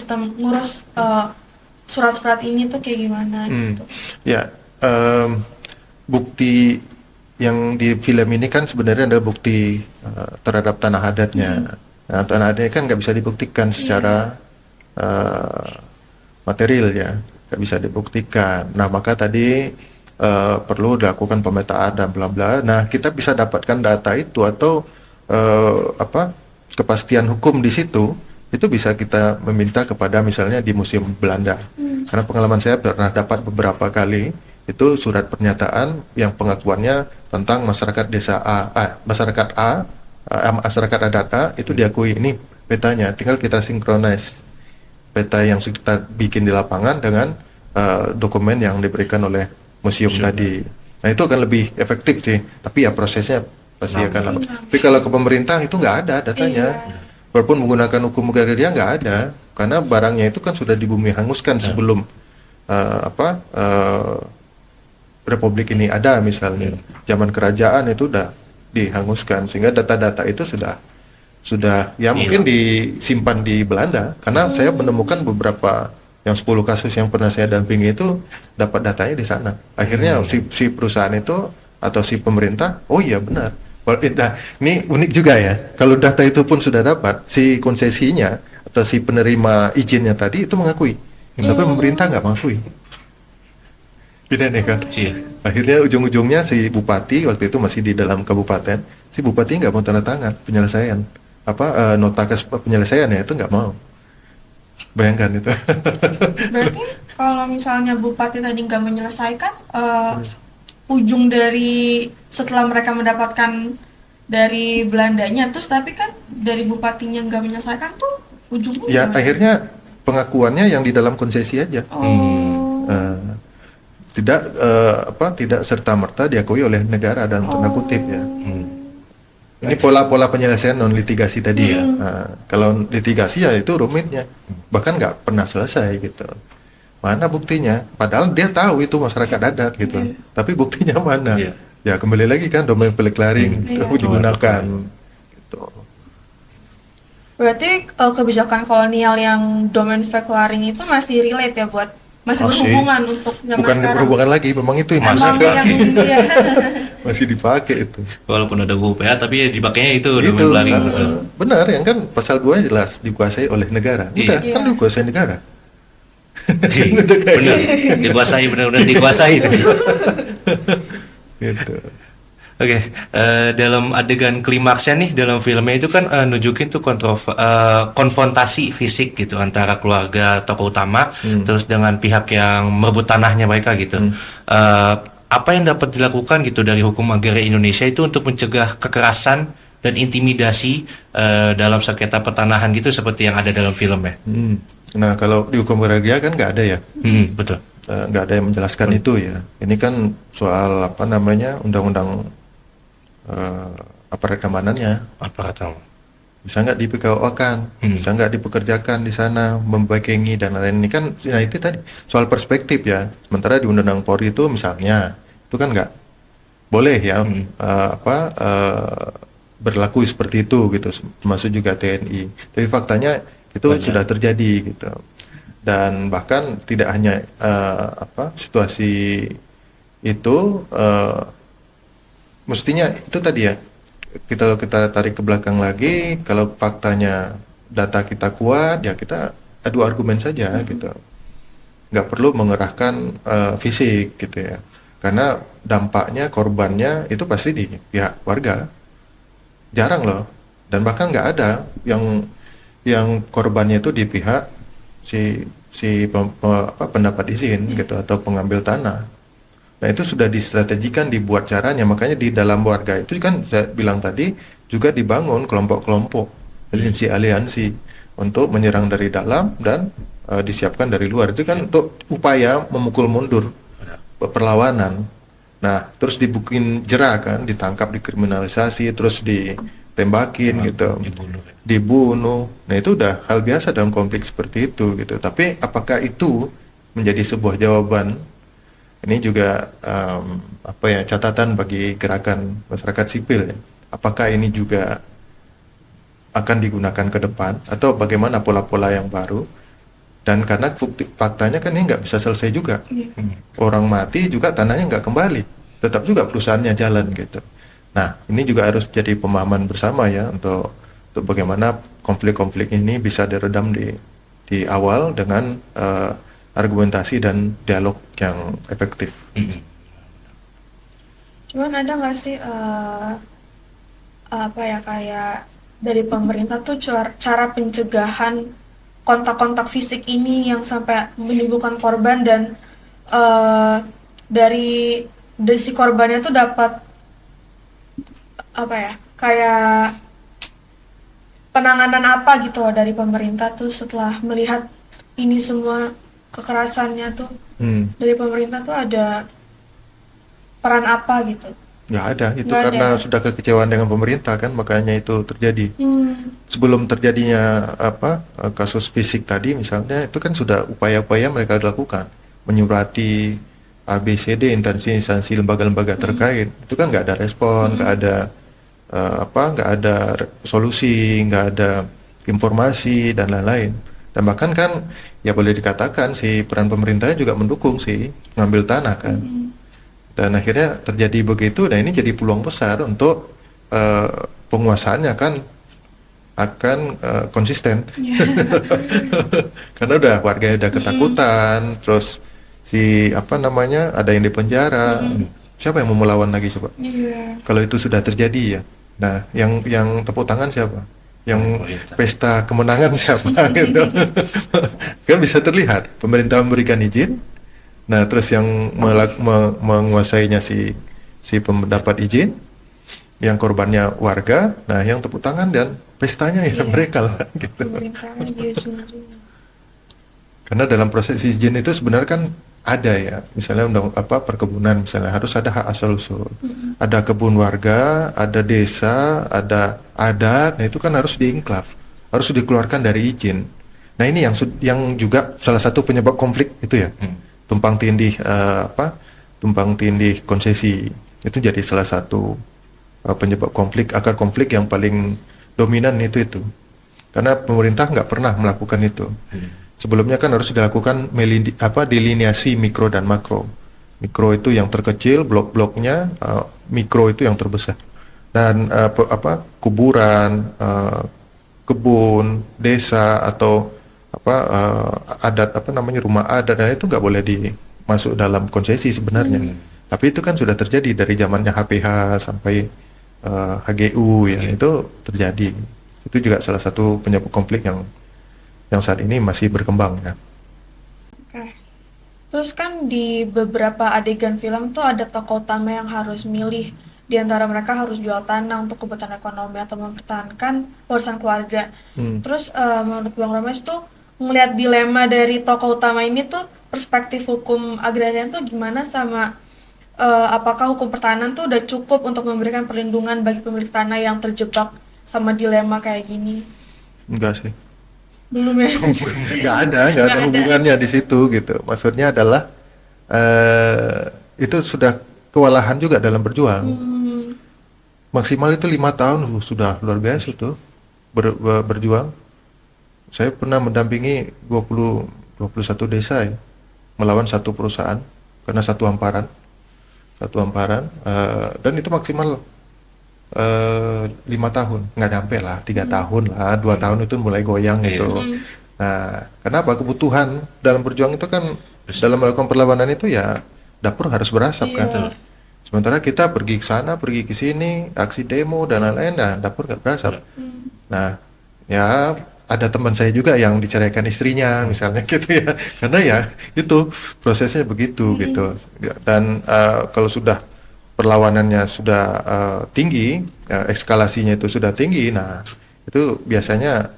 surat-surat ini tuh kayak gimana gitu. Ya, bukti yang di film ini kan sebenarnya adalah bukti terhadap tanah adatnya. Nah, tanah adatnya kan nggak bisa dibuktikan secara material ya, nggak bisa dibuktikan. Nah, maka tadi perlu dilakukan pemetaan dan bla bla. Nah, kita bisa dapatkan data itu atau kepastian hukum di situ. Itu bisa kita meminta kepada misalnya di Museum Belanda. Karena pengalaman saya pernah dapat beberapa kali itu surat pernyataan yang pengakuannya tentang masyarakat desa masyarakat masyarakat adat A itu diakui ini petanya, tinggal kita sinkronis peta yang kita bikin di lapangan dengan dokumen yang diberikan oleh museum tadi. Nah, itu akan lebih efektif sih, tapi ya prosesnya pasti akan lama. Tapi kalau ke pemerintah itu nggak ada datanya. Walaupun menggunakan hukum agraria nggak ada, karena barangnya itu kan sudah dibumi hanguskan sebelum Republik ini ada misalnya. Zaman kerajaan itu udah dihanguskan, sehingga data-data itu sudah ya mungkin disimpan di Belanda. Karena saya menemukan beberapa yang 10 kasus yang pernah saya dampingi itu dapat datanya di sana. Akhirnya si perusahaan itu atau si pemerintah, oh iya benar. Nah, ini unik juga ya. Kalau data itu pun sudah dapat, si konsesinya atau si penerima izinnya tadi itu mengakui, tapi pemerintah nggak mengakui. Ini nih kan. Akhirnya ujung-ujungnya si bupati waktu itu masih di dalam kabupaten, si bupati nggak mau tanda tangan penyelesaian nota penyelesaiannya itu nggak mau. Bayangkan itu. Berarti kalau misalnya bupati tadi nggak menyelesaikan, ujung dari setelah mereka mendapatkan dari Belandanya, terus tapi kan dari bupatinya nggak menyelesaikan tuh ujungnya Ya gimana? akhirnya pengakuannya yang di dalam konsesi aja. Tidak serta merta diakui oleh negara dalam tanda kutip ya. Ini pola-pola penyelesaian non litigasi tadi ya. Kalau litigasi ya itu rumitnya, bahkan nggak pernah selesai gitu. Mana buktinya? Padahal dia tahu itu masyarakat adat gitu. Tapi buktinya mana? Ya kembali lagi kan domain public clearing itu digunakan. Gitu. Berarti kebijakan kolonial yang domain clearing itu masih relate ya masih berhubungan untuk zaman Bukan sekarang. berhubungan lagi, memang itu yang Emang yang masih dipakai itu. Walaupun ada UPA tapi ya dipakainya itu domain Itu clearing. benar yang kan pasal 2 jelas dikuasai oleh negara. Udah kan dikuasai negara. Benar, dikuasai, benar-benar dikuasai. Gitu. Oke, dalam adegan klimaksnya nih dalam filmnya itu kan nunjukin tuh konfrontasi fisik gitu antara keluarga tokoh utama terus dengan pihak yang merebut tanahnya mereka gitu. Apa yang dapat dilakukan gitu dari hukum agraria Indonesia itu untuk mencegah kekerasan dan intimidasi dalam sengketa pertanahan gitu seperti yang ada dalam filmnya? Nah kalau di hukum agraria kan nggak ada ya. Betul. Nggak ada yang menjelaskan itu ya. Ini kan soal undang-undang aparat keamanannya. Bisa nggak di-PKO-kan, bisa nggak dipekerjakan di sana, membakengi dan lain-lain. Ini kan, nah itu tadi soal perspektif ya. Sementara di Undang-Undang Polri itu misalnya itu kan nggak boleh ya berlaku seperti itu gitu, termasuk juga TNI. Tapi faktanya itu sudah terjadi gitu. Dan bahkan tidak hanya situasi itu mestinya itu tadi ya kita tarik ke belakang lagi, kalau faktanya data kita kuat ya kita adu argumen saja gitu, nggak perlu mengerahkan fisik gitu ya, karena dampaknya korbannya itu pasti di pihak warga, jarang loh, dan bahkan nggak ada yang korbannya itu di pihak pendapat izin gitu atau pengambil tanah. Nah itu sudah distrategikan, dibuat caranya, makanya di dalam warga itu kan saya bilang tadi juga dibangun kelompok-kelompok aliansi-aliansi untuk menyerang dari dalam dan disiapkan dari luar. Itu kan untuk upaya memukul mundur perlawanan. Nah, terus dibikin jera kan, ditangkap, dikriminalisasi, terus ditembakin gitu, dibunuh. Nah, itu udah hal biasa dalam konflik seperti itu gitu. Tapi apakah itu menjadi sebuah jawaban? Ini juga catatan bagi gerakan masyarakat sipil ya. Apakah ini juga akan digunakan ke depan atau bagaimana pola-pola yang baru? Dan karena faktanya kan ini nggak bisa selesai juga. Orang mati juga tanahnya nggak kembali, tetap juga perusahaannya jalan gitu. Nah, ini juga harus jadi pemahaman bersama ya untuk bagaimana konflik-konflik ini bisa diredam di awal dengan argumentasi dan dialog yang efektif. Cuman ada nggak sih kayak dari pemerintah tuh cara pencegahan kontak-kontak fisik ini yang sampai menimbulkan korban dan dari si korbannya tuh dapat kayak penanganan apa gitu loh dari pemerintah tuh setelah melihat ini semua kekerasannya tuh dari pemerintah tuh ada peran apa gitu? Nggak ada, itu Nggak karena ada. sudah kekecewaan dengan pemerintah kan, makanya itu terjadi. Sebelum terjadinya kasus fisik tadi misalnya, itu kan sudah upaya-upaya mereka lakukan, menyurati ABCD instansi-instansi lembaga-lembaga terkait, itu kan nggak ada respon, nggak ada nggak ada solusi, nggak ada informasi dan lain-lain. Dan bahkan kan ya boleh dikatakan si peran pemerintahnya juga mendukung sih ngambil tanah kan. Dan akhirnya terjadi begitu, dan ini jadi peluang besar untuk penguasaannya akan konsisten. Karena warga udah ketakutan, terus ada yang dipenjara. Siapa yang mau melawan lagi coba? Kalau itu sudah terjadi ya. Nah, yang tepuk tangan siapa? Yang pesta kemenangan siapa gitu. Kan bisa terlihat pemerintah memberikan izin. Nah, terus yang menguasainya si pendapat izin, yang korbannya warga, nah yang tepuk tangan dan pestanya ya mereka lah gitu. Karena dalam proses izin itu sebenarnya kan ada ya, misalnya perkebunan misalnya harus ada hak asal usul, ada kebun warga, ada desa, ada adat, nah itu kan harus diinklaf, harus dikeluarkan dari izin. Nah ini yang juga salah satu penyebab konflik itu ya. Tumpang tindih konsesi itu jadi salah satu penyebab akar konflik yang paling dominan itu karena pemerintah nggak pernah melakukan itu. Sebelumnya kan harus dilakukan delineasi mikro dan makro. Mikro itu yang terkecil blok-bloknya, mikro itu yang terbesar, dan kuburan, kebun desa atau adat rumah adat, dan itu nggak boleh masuk dalam konsesi sebenarnya. Tapi itu kan sudah terjadi dari zamannya HPH sampai HGU ya, itu terjadi. Itu juga salah satu penyebab konflik yang saat ini masih berkembang ya. Oke. Terus kan di beberapa adegan film tuh ada tokoh utama yang harus milih di antara mereka harus jual tanah untuk kebutuhan ekonomi atau mempertahankan urusan keluarga. Terus menurut Bang Romes tuh ngelihat dilema dari tokoh utama ini tuh perspektif hukum agrarian tuh gimana, sama apakah hukum pertahanan tuh udah cukup untuk memberikan perlindungan bagi pemilik tanah yang terjebak sama dilema kayak gini? Enggak sih. Belum ya? nggak ada hubungannya di situ gitu. Maksudnya adalah itu sudah kewalahan juga dalam berjuang. Maksimal itu 5 tahun sudah luar biasa tuh berjuang. Saya pernah mendampingi 21 desa ya, melawan satu perusahaan karena satu hamparan, dan itu maksimal 5 tahun, nggak nyampe lah, 3 tahun lah, 2 tahun itu mulai goyang gitu. Nah, kenapa? Kebutuhan dalam berjuang itu kan, dalam melakukan perlawanan itu ya dapur harus berasap kan. Sementara kita pergi ke sana, pergi ke sini, aksi demo dan lain-lain, nah dapur nggak berasap. Nah, ya ada teman saya juga yang diceraikan istrinya misalnya gitu ya, karena ya itu prosesnya begitu gitu. Dan kalau sudah perlawanannya sudah tinggi, eskalasinya itu sudah tinggi, nah itu biasanya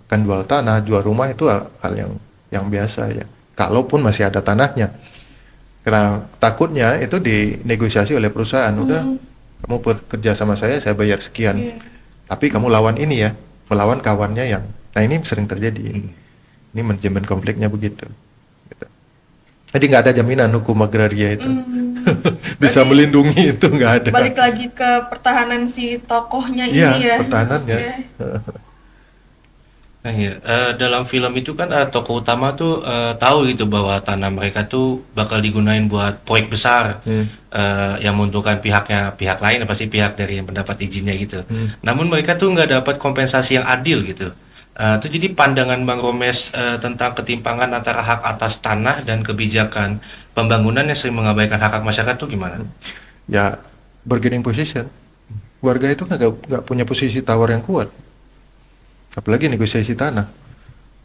akan jual tanah, jual rumah itu hal yang biasa ya. Kalaupun masih ada tanahnya, karena takutnya itu dinegosiasi oleh perusahaan, udah kamu bekerja sama saya bayar sekian, tapi kamu lawan ini ya, melawan kawannya yang, nah ini sering terjadi. Ini manajemen konfliknya begitu. Gitu. Jadi nggak ada jaminan hukum agraria itu bisa melindungi itu, nggak ada. Balik lagi ke pertahanan si tokohnya Iya, ini ya. pertahanannya. Nah, ya, dalam film itu kan tokoh utama tuh tahu gitu bahwa tanah mereka tuh bakal digunain buat proyek besar yang menguntungkan pihak lain, pasti pihak dari yang mendapat izinnya gitu. Namun mereka tuh nggak dapat kompensasi yang adil gitu. Itu jadi pandangan Bang Romes tentang ketimpangan antara hak atas tanah dan kebijakan pembangunan yang sering mengabaikan hak masyarakat tuh gimana? Ya, bargaining position. Warga itu nggak punya posisi tawar yang kuat. Apalagi negosiasi tanah.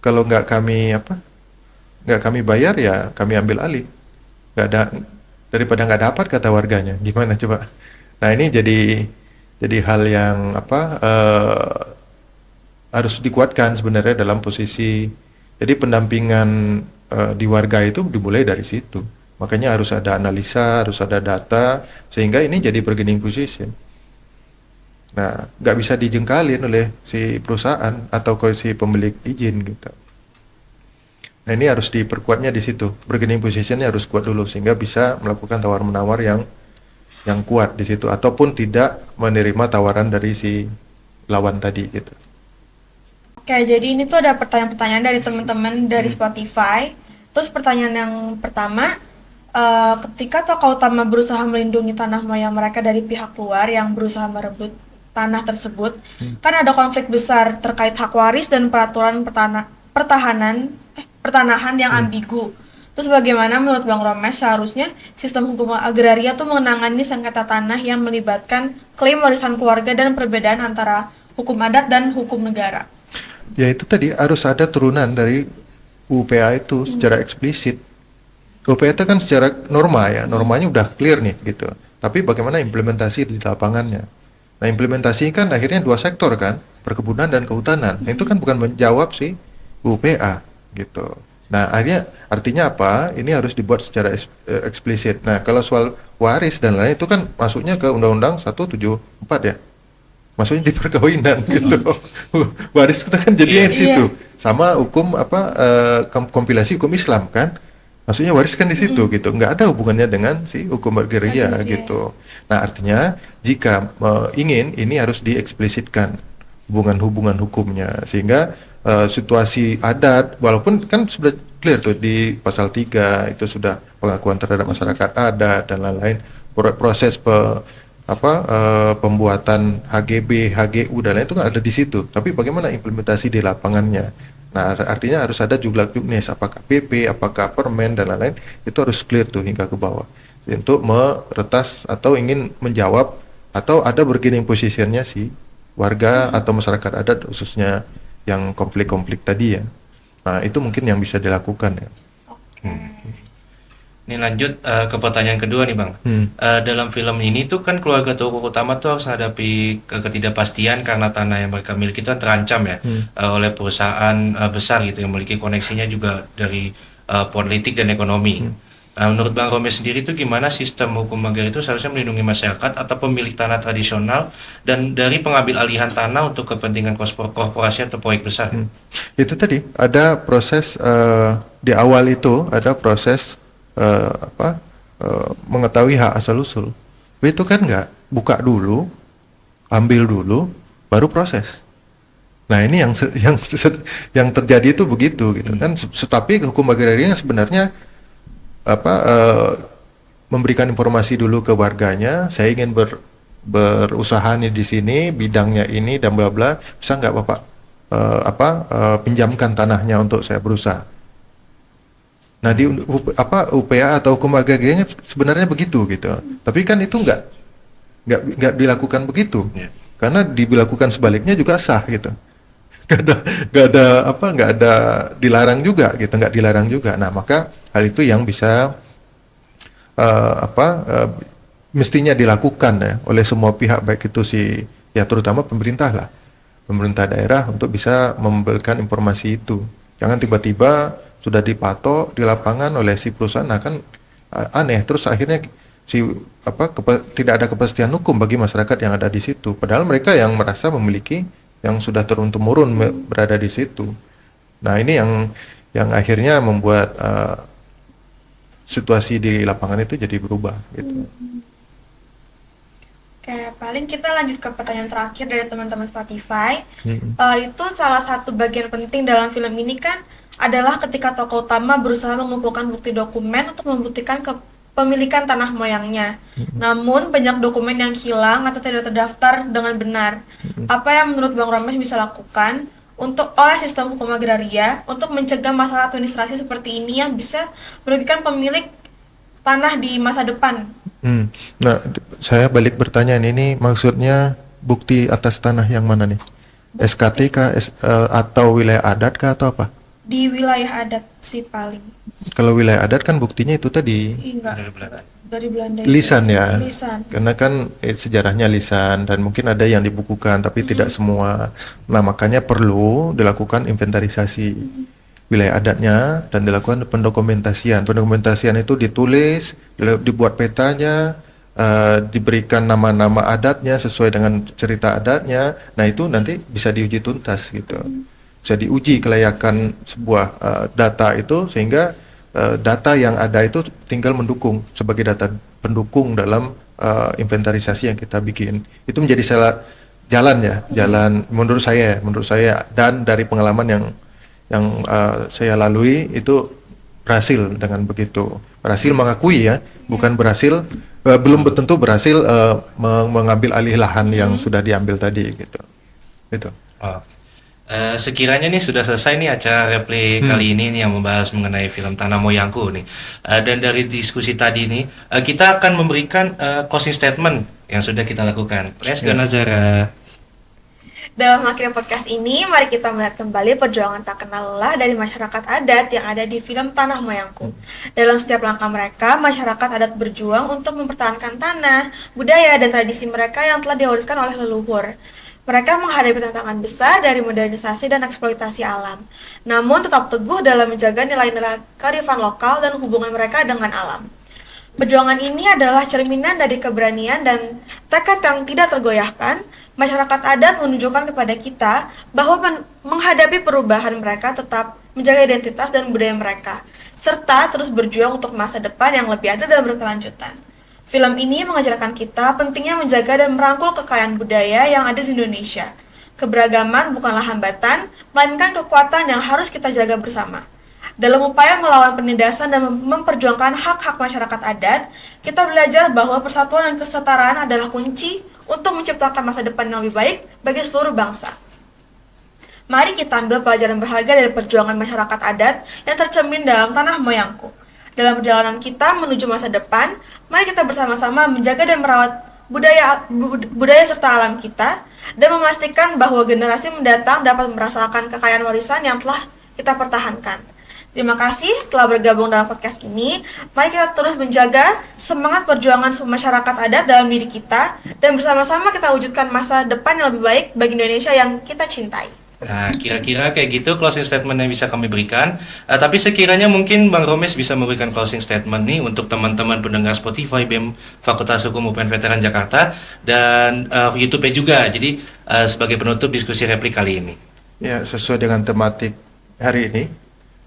Kalau nggak kami bayar ya kami ambil alih. Nggak ada, daripada nggak dapat kata warganya. Gimana coba? Nah ini jadi hal yang harus dikuatkan sebenarnya dalam posisi. Jadi pendampingan di warga itu dimulai dari situ. Makanya harus ada analisa, harus ada data, sehingga ini jadi bargaining position. Nah, nggak bisa dijengkalin oleh si perusahaan atau si pemilik izin gitu. Nah, ini harus diperkuatnya di situ. Bargaining positionnya harus kuat dulu sehingga bisa melakukan tawar-menawar yang kuat di situ, ataupun tidak menerima tawaran dari si lawan tadi gitu. Oke, jadi ini tuh ada pertanyaan-pertanyaan dari teman-teman dari Spotify. Terus pertanyaan yang pertama, ketika tokoh utama berusaha melindungi tanah moyang mereka dari pihak luar yang berusaha merebut tanah tersebut, kan ada konflik besar terkait hak waris dan peraturan pertanahan yang ambigu. Terus bagaimana menurut Bang Romes seharusnya sistem hukum agraria tuh menangani sengketa tanah yang melibatkan klaim warisan keluarga dan perbedaan antara hukum adat dan hukum negara? Ya itu tadi harus ada turunan dari UPA itu secara eksplisit. UPA itu kan secara norma ya, normanya udah clear nih gitu. Tapi bagaimana implementasi di lapangannya? Nah implementasi kan akhirnya dua sektor kan, perkebunan dan kehutanan. Nah, itu kan bukan menjawab si UPA gitu. Nah artinya apa? Ini harus dibuat secara eksplisit. Nah kalau soal waris dan lain itu kan masuknya ke Undang-Undang 174 ya. Maksudnya di perkawinan gitu. Waris kita kan jadinya di situ. Sama hukum kompilasi hukum Islam kan. Maksudnya waris kan di situ gitu. Nggak ada hubungannya dengan si hukum agraria gitu. Nah, artinya jika ingin ini harus dieksplisitkan hubungan-hubungan hukumnya sehingga situasi adat walaupun kan sudah clear tuh di pasal 3 itu sudah pengakuan terhadap masyarakat adat dan lain-lain, proses pembuatan HGB, HGU dan lain itu kan ada di situ. Tapi bagaimana implementasi di lapangannya? Nah, artinya harus ada juklak-juknis, apakah PP, apakah permen dan lain-lain, itu harus clear tuh hingga ke bawah. Untuk meretas atau ingin menjawab atau ada bargaining positionnya si warga atau masyarakat adat khususnya yang konflik-konflik tadi ya. Nah, itu mungkin yang bisa dilakukan ya. Ini lanjut ke pertanyaan kedua nih Bang. Dalam film ini tuh kan keluarga tokoh utama tuh harus menghadapi ketidakpastian karena tanah yang mereka miliki itu kan terancam ya oleh perusahaan besar gitu yang memiliki koneksinya juga dari politik dan ekonomi. Menurut Bang Romes sendiri itu gimana sistem hukum agraria itu seharusnya melindungi masyarakat atau pemilik tanah tradisional dan dari pengambil alihan tanah untuk kepentingan korporasi atau proyek besar? Itu tadi ada proses di awal itu ada proses mengetahui hak asal usul. Itu kan nggak buka dulu, ambil dulu, baru proses. Nah ini yang terjadi itu begitu gitu kan. Tapi hukum agraria sebenarnya memberikan informasi dulu ke warganya. Saya ingin berusaha nih di sini, bidangnya ini dan bla bla. Bisa nggak bapak pinjamkan tanahnya untuk saya berusaha? Nah di UPA atau hukum agraria sebenarnya begitu gitu. Tapi kan itu nggak dilakukan begitu. Karena dilakukan sebaliknya juga sah gitu. Nggak ada dilarang juga gitu, nggak dilarang juga. Nah maka hal itu yang bisa mestinya dilakukan ya oleh semua pihak, baik itu ya terutama pemerintah lah, pemerintah daerah, untuk bisa memberikan informasi itu. Jangan tiba-tiba sudah dipatok di lapangan oleh si perusahaan, nah kan aneh, terus akhirnya tidak ada kepastian hukum bagi masyarakat yang ada di situ, padahal mereka yang merasa memiliki, yang sudah turun-temurun berada di situ. Nah ini yang akhirnya membuat situasi di lapangan itu jadi berubah gitu. Oke, paling kita lanjut ke pertanyaan terakhir dari teman-teman Spotify. Itu salah satu bagian penting dalam film ini kan adalah ketika tokoh utama berusaha mengumpulkan bukti dokumen untuk membuktikan kepemilikan tanah moyangnya. Namun banyak dokumen yang hilang atau tidak terdaftar dengan benar. Apa yang menurut Bang Romes bisa lakukan oleh sistem hukum agraria untuk mencegah masalah administrasi seperti ini yang bisa merugikan pemilik tanah di masa depan? Nah, saya balik bertanya, ini maksudnya bukti atas tanah yang mana nih? SKT kah, atau wilayah adat kah, atau apa? Di wilayah adat sih paling. Kalau wilayah adat kan buktinya itu tadi Enggak, dari Belanda. lisan ya, Lisan. karena kan sejarahnya lisan, dan mungkin ada yang dibukukan tapi tidak semua. Nah makanya perlu dilakukan inventarisasi wilayah adatnya dan dilakukan pendokumentasian. Pendokumentasian itu ditulis, dibuat petanya, diberikan nama-nama adatnya sesuai dengan cerita adatnya. Nah itu nanti bisa diuji tuntas gitu, bisa diuji kelayakan sebuah data itu, sehingga data yang ada itu tinggal mendukung sebagai data pendukung dalam inventarisasi yang kita bikin. Itu menjadi salah jalan menurut saya, dan dari pengalaman yang saya lalui itu berhasil dengan begitu. Berhasil mengakui ya, bukan berhasil, belum tentu berhasil mengambil alih lahan yang sudah diambil tadi gitu. Itu. Oh. Sekiranya nih sudah selesai nih acara replik kali ini nih yang membahas mengenai film Tanah Moyangku nih. Dan dari diskusi tadi nih, kita akan memberikan closing statement yang sudah kita lakukan. Let's go Nazara. Dalam akhir podcast ini, mari kita melihat kembali perjuangan tak kenal lelah dari masyarakat adat yang ada di film Tanah Moyangku. Dalam setiap langkah mereka, masyarakat adat berjuang untuk mempertahankan tanah, budaya, dan tradisi mereka yang telah diwariskan oleh leluhur. Mereka menghadapi tantangan besar dari modernisasi dan eksploitasi alam, namun tetap teguh dalam menjaga nilai-nilai kearifan lokal dan hubungan mereka dengan alam. Perjuangan ini adalah cerminan dari keberanian dan tekad yang tidak tergoyahkan. Masyarakat adat menunjukkan kepada kita bahwa menghadapi perubahan mereka tetap menjaga identitas dan budaya mereka, serta terus berjuang untuk masa depan yang lebih adil dan berkelanjutan. Film ini mengajarkan kita pentingnya menjaga dan merangkul kekayaan budaya yang ada di Indonesia. Keberagaman bukanlah hambatan, melainkan kekuatan yang harus kita jaga bersama. Dalam upaya melawan penindasan dan memperjuangkan hak-hak masyarakat adat, kita belajar bahwa persatuan dan kesetaraan adalah kunci untuk menciptakan masa depan yang lebih baik bagi seluruh bangsa. Mari kita ambil pelajaran berharga dari perjuangan masyarakat adat yang tercermin dalam Tanah Moyangku. Dalam perjalanan kita menuju masa depan, mari kita bersama-sama menjaga dan merawat budaya serta alam kita, dan memastikan bahwa generasi mendatang dapat merasakan kekayaan warisan yang telah kita pertahankan. Terima kasih telah bergabung dalam podcast ini. Mari kita terus menjaga semangat perjuangan masyarakat adat dalam diri kita, dan bersama-sama kita wujudkan masa depan yang lebih baik bagi Indonesia yang kita cintai. Nah, kira-kira kayak gitu closing statement yang bisa kami berikan. Tapi sekiranya mungkin Bang Romes bisa memberikan closing statement nih untuk teman-teman pendengar Spotify BEM Fakultas Hukum UPN Veteran Jakarta dan YouTube-nya juga. Jadi sebagai penutup diskusi replik kali ini. Ya, sesuai dengan tematik hari ini,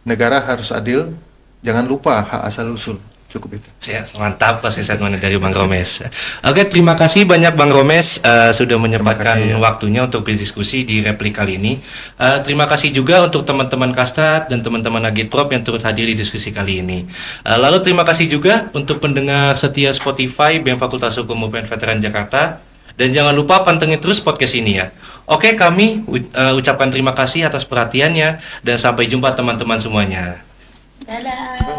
negara harus adil, jangan lupa hak asal-usul. Cukup itu. Ya, mantap closing statement dari Bang Romes. Oke, terima kasih banyak Bang Romes sudah menyempatkan waktunya untuk berdiskusi di replik kali ini. Terima kasih juga untuk teman-teman Kastrat dan teman-teman Agitprop yang turut hadir di diskusi kali ini. Lalu terima kasih juga untuk pendengar setia Spotify BEM Fakultas Hukum UPN Veteran Jakarta. Dan jangan lupa pantengin terus podcast ini ya. Oke, kami ucapkan terima kasih atas perhatiannya dan sampai jumpa teman-teman semuanya. Dadah.